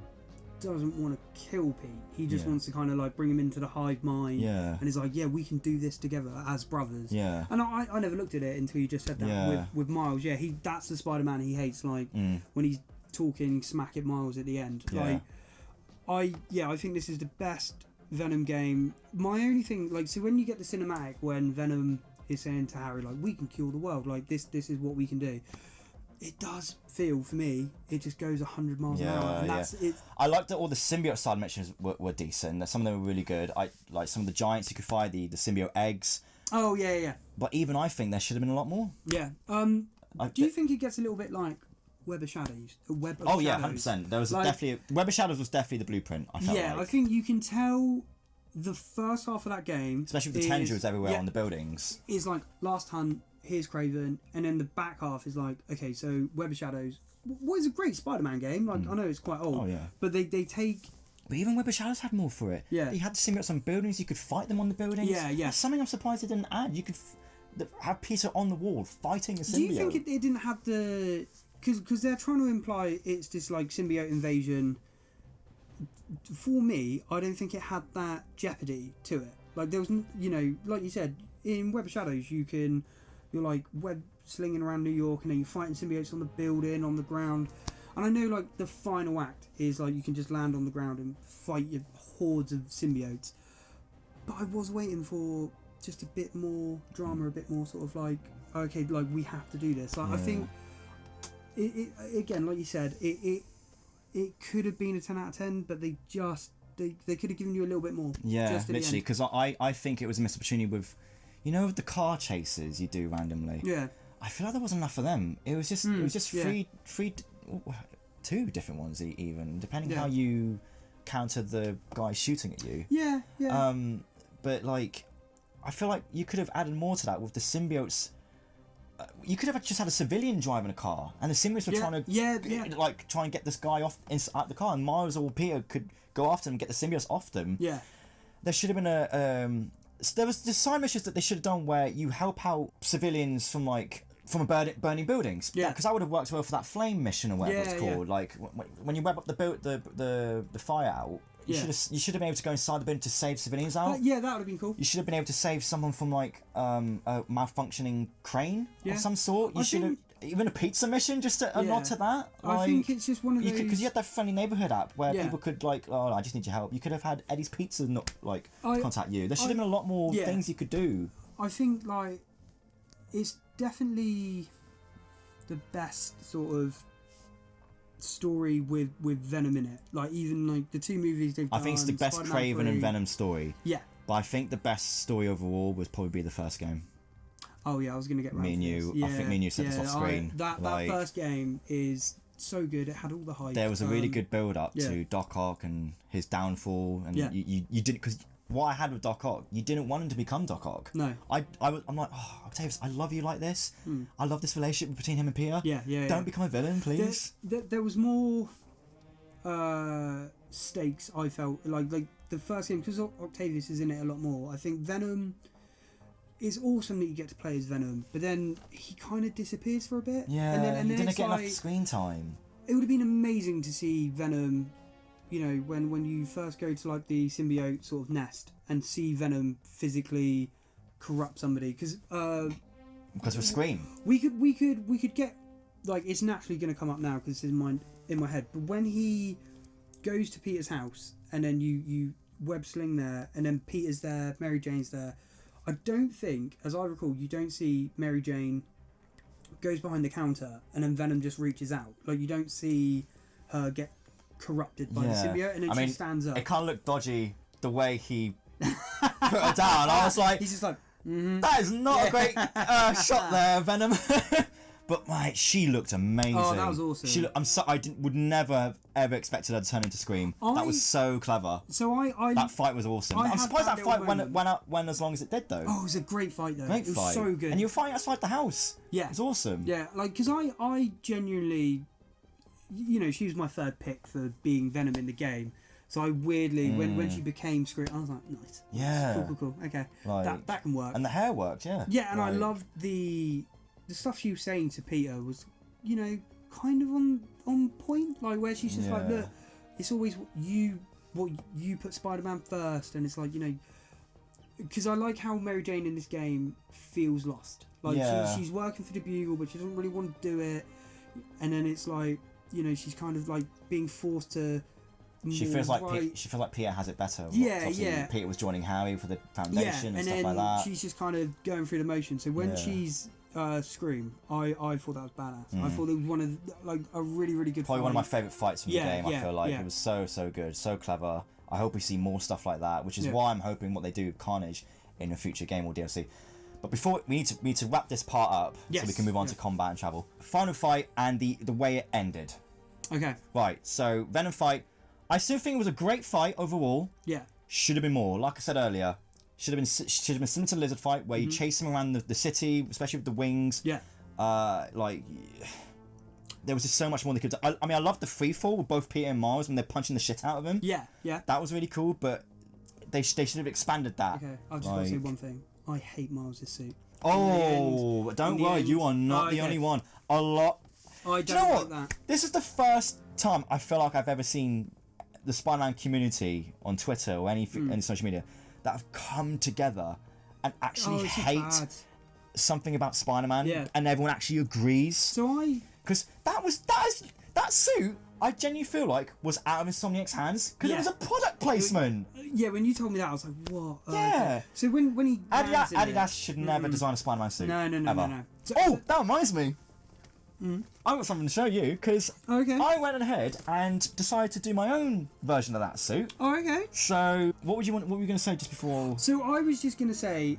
doesn't want to kill Pete. He just wants to kind of like bring him into the hive mind. Yeah, and he's like, we can do this together as brothers. Yeah, and I never looked at it until you just said that with Miles. Yeah, that's the Spider-Man he hates. Like when he's talking smack at Miles at the end. I think this is the best Venom game. My only thing, like, so when you get the cinematic when Venom is saying to Harry, like, we can cure the world, like this is what we can do. it does feel, for me, it just goes 100 miles an hour. And that's it. I liked that all the symbiote side missions were decent. Some of them were really good. I like some of the giants you could fight, the symbiote eggs. Oh, yeah. But even I think there should have been a lot more. Yeah. Do you think it gets a little bit like Web of Shadows? Web of Shadows? Yeah, 100%. There was definitely... Web of Shadows was definitely the blueprint, I felt like. I think you can tell the first half of that game... Especially with the tendrils everywhere on the buildings. Is like, last hunt, here's Kraven, and then the back half is like, okay, so Web of Shadows... What is a great Spider-Man game. Like, I know it's quite old. But they take... But even Web of Shadows had more for it. Yeah. You had the symbiotes on buildings, you could fight them on the buildings. Yeah. That's something I'm surprised they didn't add. You could have Peter on the wall fighting a symbiote. Do you think it didn't have the... Because they're trying to imply it's this, like, symbiote invasion. For me, I don't think it had that jeopardy to it. Like, there was, you know, like you said, in Web of Shadows, you're, like, web slinging around New York, and then you're fighting symbiotes on the building, on the ground. And I know, like, the final act is, like, you can just land on the ground and fight your hordes of symbiotes. But I was waiting for just a bit more drama, a bit more sort of like, okay, like, we have to do this. Like, I think, it again, like you said, it could have been a 10 out of 10, but they could have given you a little bit more. Yeah, literally, because I think it was a missed opportunity with, you know, the car chases you do randomly. Yeah. I feel like there wasn't enough of them. It was just three, two different ones even, depending how you countered the guy shooting at you. Yeah. But like, I feel like you could have added more to that with the symbiotes. You could have just had a civilian driving a car, and the symbiotes were trying to like try and get this guy off out the car, and Miles or Peter could go after them and get the symbiotes off them. Yeah. There should have been a there was the side missions that they should have done where you help out civilians from burning buildings. Yeah. Because that would have worked well for that flame mission or whatever it's called. Like when you web up the fire out, you should have been able to go inside the building to save civilians out. That would have been cool. You should have been able to save someone from like a malfunctioning crane of some sort. You should have even a pizza mission, just a nod to that. I think it's just one of those, because you had that friendly neighborhood app where people could like, oh, I just need your help. You could have had Eddie's Pizza not like contact you. There should have been a lot more things you could do. I think like it's definitely the best sort of story with Venom in it. Like, even like the two movies they've done. I think it's the best Spider-Man Kraven 3. and Venom story. Yeah. But I think the best story overall would probably be the first game. Oh yeah, I was gonna get me and you. I think me and you set this off screen. That first game is so good. It had all the hype. There was a really good build up to Doc Ock and his downfall, and you didn't, because what I had with Doc Ock, you didn't want him to become Doc Ock. No. I'm like, oh, Octavius, I love you like this. I love this relationship between him and Peter. Don't become a villain, please. There was more stakes, I felt like the first game, because Octavius is in it a lot more. I think Venom. It's awesome that you get to play as Venom, but then he kind of disappears for a bit. Yeah, and then didn't get enough screen time. It would have been amazing to see Venom, you know, when you first go to like the symbiote sort of nest and see Venom physically corrupt somebody, because of Scream. We could get, like, it's naturally going to come up now because it's in my head. But when he goes to Peter's house and then you web sling there, and then Peter's there, Mary Jane's there. I don't think, as I recall, you don't see Mary Jane goes behind the counter and then Venom just reaches out. Like, you don't see her get corrupted by the symbiote, and then she stands up. It kind of looked dodgy the way he put her down. I was like, he's just like, that is not a great shot there, Venom. But mate, she looked amazing. Oh, that was awesome. I would never have ever expected her to turn into Scream. That was so clever. So that fight was awesome. I'm surprised that fight went as long as it did, though. Oh, it was a great fight, though. Great fight. It was so good. And you were fighting outside the house. Yeah. It was awesome. Yeah, like, because I genuinely, you know, she was my third pick for being Venom in the game. So I weirdly, when she became Scream, I was like, nice. Yeah. Cool. Okay. Like, that can work. And the hair worked, yeah. Yeah, and I loved the stuff she was saying to Peter was, you know, kind of on point. Like, where she's just like, look, it's always what you put Spider-Man first, and it's like, you know, because I like how Mary Jane in this game feels lost. Like, she's working for the Bugle, but she doesn't really want to do it, and then it's like, you know, she's kind of like being forced to. She feels like Peter has it better. Yeah. Peter was joining Harry for the Foundation and stuff then like that. She's just kind of going through the motion. So when she's Scream. I thought that was badass. I thought it was one of like a really good. Probably fight. one of my favourite fights from the game. I feel like it was so good, so clever. I hope we see more stuff like that, which is why I'm hoping what they do with Carnage in a future game or DLC. But before we need to wrap this part up so we can move on to combat and travel. Final fight and the way it ended. Okay. Right. So Venom fight. I still think it was a great fight overall. Yeah. Should have been more. Like I said earlier, should have been similar to the Lizard fight where you chase him around the city, especially with the wings. Yeah. Like there was just so much more they could do. I mean, I loved the free fall with both Peter and Miles when they're punching the shit out of him. Yeah. Yeah. That was really cool, but they should have expanded that. Okay. I've just got to say one thing. I hate Miles' suit. Oh, don't worry, you are not the only one. A lot. I Do you know what? that. This is the first time I feel like I've ever seen the Spider-Man community on Twitter or any social media that have come together and actually hate something about Spider-Man, and everyone actually agrees. So because that suit, I genuinely feel like was out of Insomniac's hands because it was a product placement. Yeah, when you told me that, I was like, what? Yeah. So when he Adidas should never design a Spider-Man suit. No. So, oh, that reminds me. I've got something to show you because I went ahead and decided to do my own version of that suit. Oh, okay. So what were you going to say just before? So I was just going to say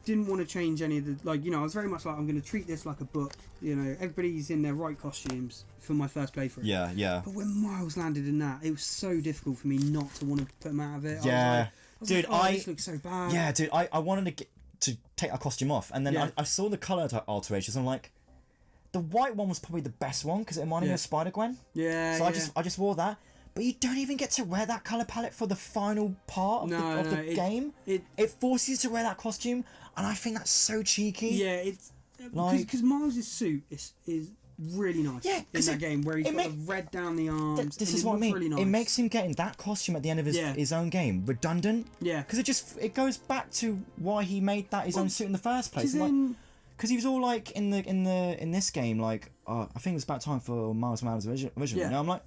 didn't want to change any of the I was very much like I'm going to treat this like a book. Everybody's in their right costumes for my first playthrough. Yeah. But when Miles landed in that, it was so difficult for me not to want to put him out of it. Yeah. Dude, this looks so bad. Yeah, dude, I wanted to take our costume off, and then I saw the colour alterations. I'm like, the white one was probably the best one because it reminded me of Spider-Gwen. Yeah. So I just wore that. But you don't even get to wear that colour palette for the final part of the game. It forces you to wear that costume, and I think that's so cheeky. Yeah, it's because Miles' suit is really nice in that game where he's got the red down the arms. This is what I mean. Really nice. It makes him getting that costume at the end of his own game redundant. Yeah, because it goes back to why he made that his own suit in the first place. Because he was all like in this game I think it was about time for Miles Morales originally. And I'm like,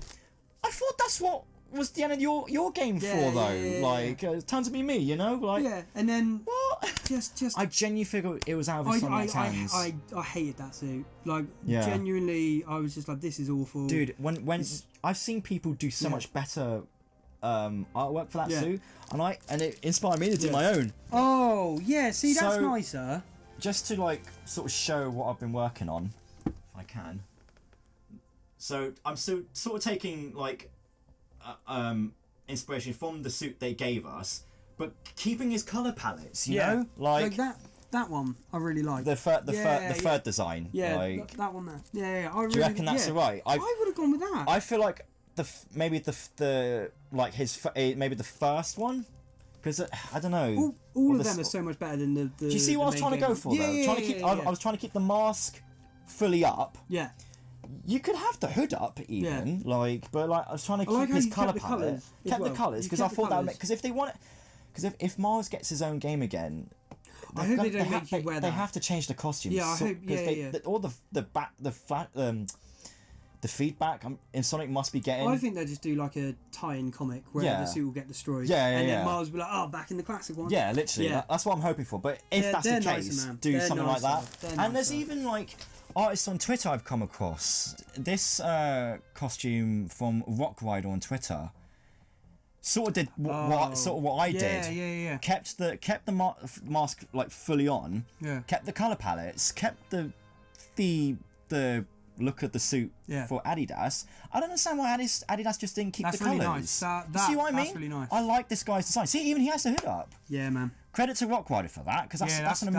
I thought that's what was the end of your game time to be me, and then what? Just I genuinely figured it was out of Sonic's hands. I hated that suit. Genuinely, I was just like, this is awful, dude. When I've seen people do so much better artwork for that suit, and it inspired me to do my own. Oh yeah, see, that's nicer. Just to sort of show what I've been working on, if I can. So I'm still sort of taking inspiration from the suit they gave us, but keeping his color palettes. You know, like that one I really like. The third design. Yeah, that one there. Yeah. I really, do you reckon that's alright? I would have gone with that. I feel like maybe the first one. Because I don't know. All of them are so much better than the. Do you see what I was trying to go for though? I was trying to keep the mask fully up. Yeah. You could have the hood up even, but I was trying to keep his colour palette. Kept the colours because I thought that because if they want it, because if Miles gets his own game again, I hope they don't make you wear that. They have to change the costumes. Yeah, I hope. All the feedback Insomniac must be getting. I think they'll just do like a tie-in comic where the suit will get destroyed. And then Miles will be like, oh, back in the classic one. Yeah, literally. That's what I'm hoping for. But if that's the case, do something like that. And there's even artists on Twitter I've come across. This costume from Rock Rider on Twitter sort of did what I did. Yeah. Kept the mask fully on. Yeah. Kept the color palettes. Kept the look at the suit for Adidas. I don't understand why Adidas just didn't keep the colours. Really nice. See what I mean? That's really nice. I like this guy's design. See, even he has the hood up. Yeah, man. Credit to Rock Rider for that, because that's an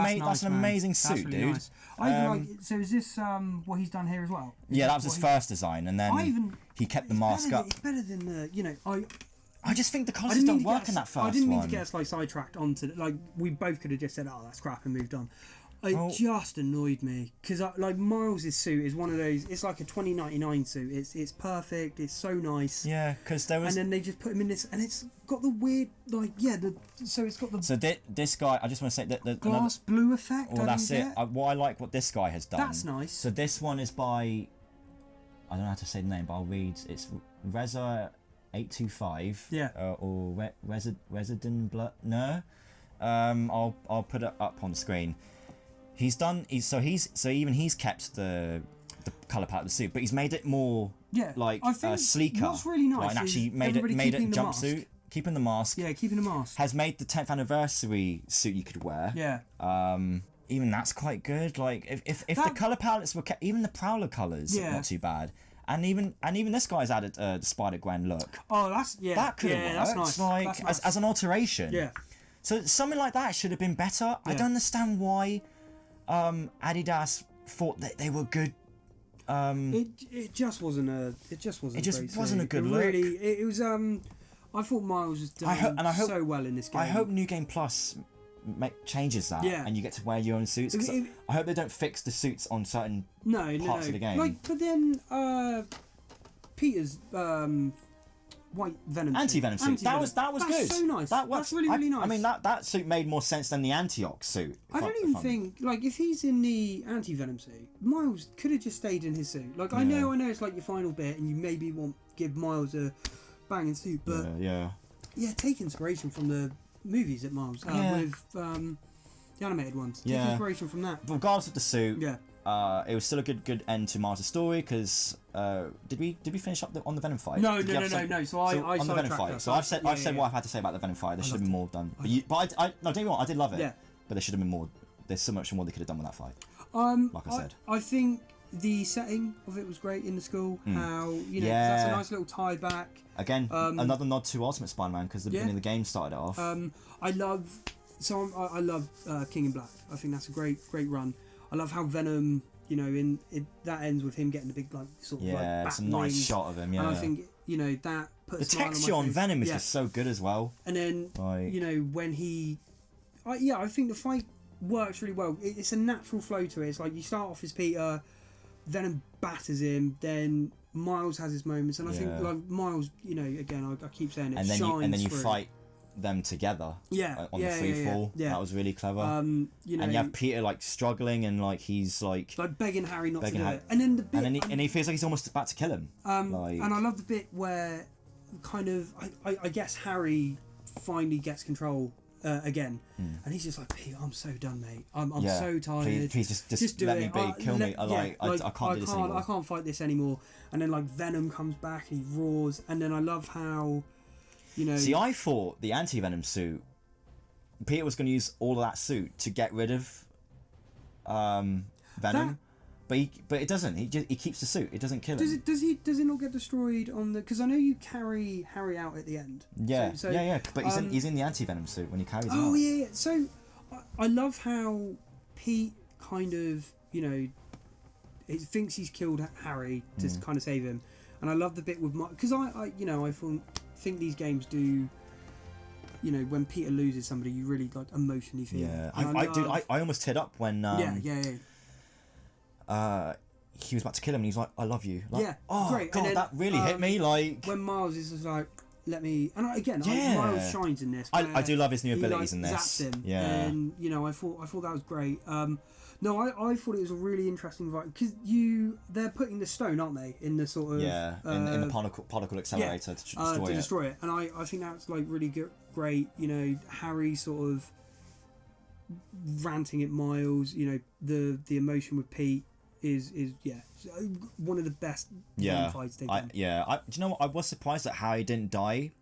amazing suit, really dude. Nice. I even like. So is this what he's done here as well? That was his first design, and then he kept the mask up. It's better than the I just think the colours don't work in that first one. I didn't mean to get us sidetracked onto we both could have just said, oh, that's crap, and moved on. It just annoyed me because Miles' suit is one of those. It's like a 2099 suit. It's perfect. It's so nice. Yeah, because there was. And then they just put him in this, and it's got the weird So it's got the. So this guy, I just want to say that the glass blue effect. Well, that's it. What I like what this guy has done. That's nice. So this one is by. I don't know how to say the name, but I'll read. It's Reza 825. Yeah. Or Resident Blood. No. I'll put it up on screen. He's kept the colour palette of the suit, but he's made it more sleeker. What's really nice and actually is made it jumpsuit. Keeping the mask. Yeah, keeping the mask. Has made the 10th anniversary suit you could wear. Yeah. Even that's quite good. Like if the colour palettes were kept, even the Prowler colours, not too bad. And even this guy's added the Spider-Gwen look. Oh, that could have worked. That's nice. Like that's nice. as an alteration. Yeah. So something like that should have been better. Yeah. I don't understand why Adidas thought that they were good. It just wasn't a good look. Really, it was. I thought Miles was doing so well in this game. I hope New Game Plus changes that, and you get to wear your own suits. I hope they don't fix the suits on certain parts of the game. Like, but then Peter's white Venom anti-Venom suit. That was good. So nice. That's really nice. I mean that suit made more sense than the Antioch suit. I don't even think if he's in the anti-Venom suit, Miles could have just stayed in his suit. Like I know it's like your final bit, and you maybe give Miles a banging suit, but take inspiration from the movies at Miles with the animated ones. Take inspiration from that. Regardless of the suit, it was still a good end to Miles' story because did we finish up on the Venom fight? No. So I on the Venom fight. So I've said what I've had to say about the Venom fight. There should have been more done. But don't get me wrong, I did love it. Yeah. But there should have been more. There's so much more they could have done with that fight. Like I said, I think the setting of it was great in the school. How that's a nice little tie back. Again, another nod to Ultimate Spider-Man because the beginning of the game started it off. I love King in Black. I think that's a great run. I love how Venom, that ends with him getting the big sort of it's a nice shot of him. Yeah, and I think that puts the texture on Venom is just so good as well. And then when he, I think the fight works really well. It's a natural flow to it. It's like you start off as Peter, Venom batters him, then Miles has his moments, and I think Miles, again I keep saying it, and then you fight them together on the free fall. That was really clever. And you have Peter struggling and he's like begging Harry not to do it, and then the bit, and he feels like he's almost about to kill him. And I love the bit where kind of I guess Harry finally gets control again, and he's just like, Peter, I'm so done, mate. I'm so tired. Please just let me be. Kill me. I can't do this anymore. I can't fight this anymore. And then Venom comes back and he roars, and then I love how. See, I thought the anti-Venom suit, Peter was going to use all of that suit to get rid of Venom, but it doesn't. He keeps the suit. It doesn't kill him. Does it not get destroyed on the? Because I know you carry Harry out at the end. Yeah, yeah. But he's in the anti-Venom suit when he carries him out. Oh yeah. So I love how Pete kind of he thinks he's killed Harry to kind of save him, and I love the bit with because I think these games do. When Peter loses somebody, you really emotionally feel. Yeah, I almost teared up when. He was about to kill him, and he's like, "I love you." Oh, great! God, then, that really hit me. When Miles is just like, "Let me," and Miles shines in this. I do love his new abilities in this. Him, and I thought that was great. No, I thought it was a really interesting vibe because they're putting the stone, aren't they, in the sort of in the particle accelerator to destroy it, and I think that's really great. Harry sort of ranting at Miles. The emotion with Pete is one of the best fights they've done. Do you know what? I was surprised that Harry didn't die.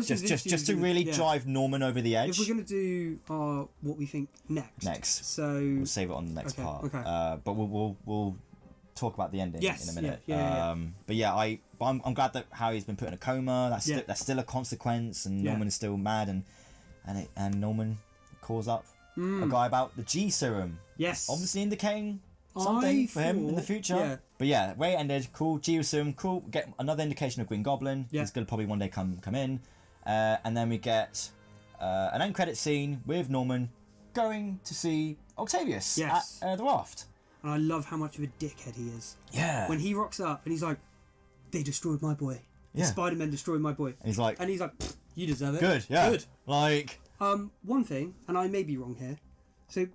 Just to really drive Norman over the edge. If we're going to do what we think next, so we'll save it on the next part. Okay. But we'll talk about the ending in a minute. But I'm glad that Harry's been put in a coma. That's still a consequence, and Norman is still mad, and Norman calls up a guy about the G serum. Yes, obviously indicating something for him in the future. But way it ended. Cool. G serum. Cool. Get another indication of Green Goblin. He's gonna probably one day come in. And then we get an end credit scene with Norman going to see Octavius at the Raft. And I love how much of a dickhead he is. Yeah. When he rocks up and he's like, "They destroyed my boy. The Spider-Men destroyed my boy." And he's like, "You deserve it." Good. Yeah. Good. One thing, and I may be wrong here. So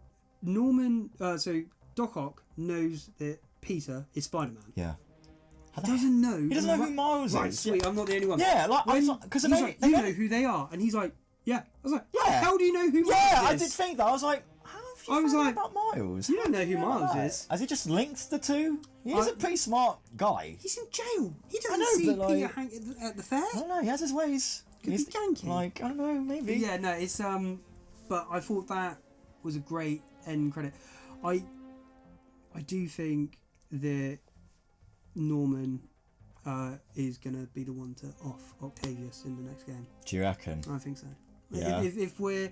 Doc Ock knows that Peter is Spider-Man. Yeah. He doesn't know. He doesn't know who Miles is. Right, sweet. I'm not the only one. Yeah, because he's you know who they are, and he's like, yeah. I was like, how the hell do you know who Miles is? Yeah, I did think that. I was like, how I was like, about Miles? You don't know who Miles is. Has he just linked the two? He's a pretty smart guy. He's in jail. He doesn't see Peter hang at the fair. I don't know. He has his ways. Could be janky. Like, I don't know, maybe. But yeah, no, it's but I thought that was a great end credit. I do think that Norman is gonna be the one to off Octavius in the next game. Do you reckon? I think so. Yeah. If we're,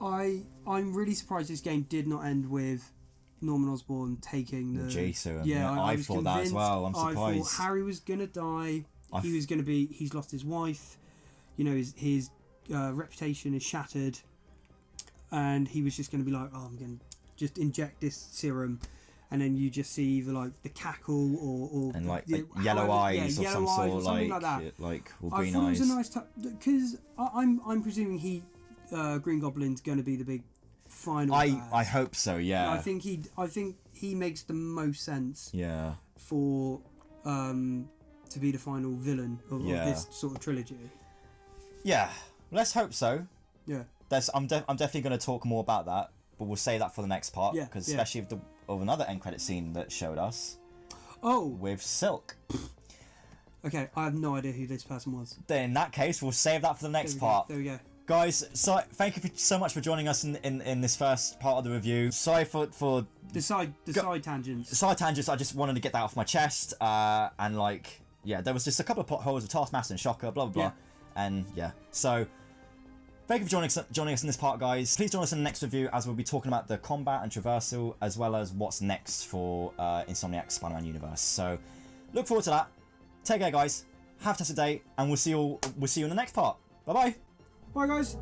I'm really surprised this game did not end with Norman Osborn taking the G serum. Yeah, I thought that as well. I'm surprised. I thought Harry was gonna die. He was gonna be. He's lost his wife. You know, his reputation is shattered, and he was just gonna be like, oh, I'm gonna just inject this serum. And then you just see either like the cackle or and like yellow eyes or some sort of something like that. Or green eyes. I thought it was a nice touch because I'm presuming Green Goblin's going to be the big final. I hope so. Yeah. I think he makes the most sense. Yeah. For to be the final villain of this sort of trilogy. Yeah. Let's hope so. Yeah. I'm definitely going to talk more about that, but we'll save that for the next part. Yeah. Because especially of another end credit scene that showed us. Oh. With Silk. Okay, I have no idea who this person was. Then in that case, we'll save that for the next part. There we go. Guys, so thank you so much for joining us in this first part of the review. Sorry for the side tangents. Side tangents. I just wanted to get that off my chest. And like, yeah, there was just a couple of plot holes with Taskmaster and Shocker, blah blah blah, and yeah. So thank you for joining us in this part, guys. Please join us in the next review as we'll be talking about the combat and traversal as well as what's next for Insomniac's Spider-Man universe. So look forward to that. Take care, guys. Have a fantastic day, and we'll see you in the next part. Bye bye. Bye, guys.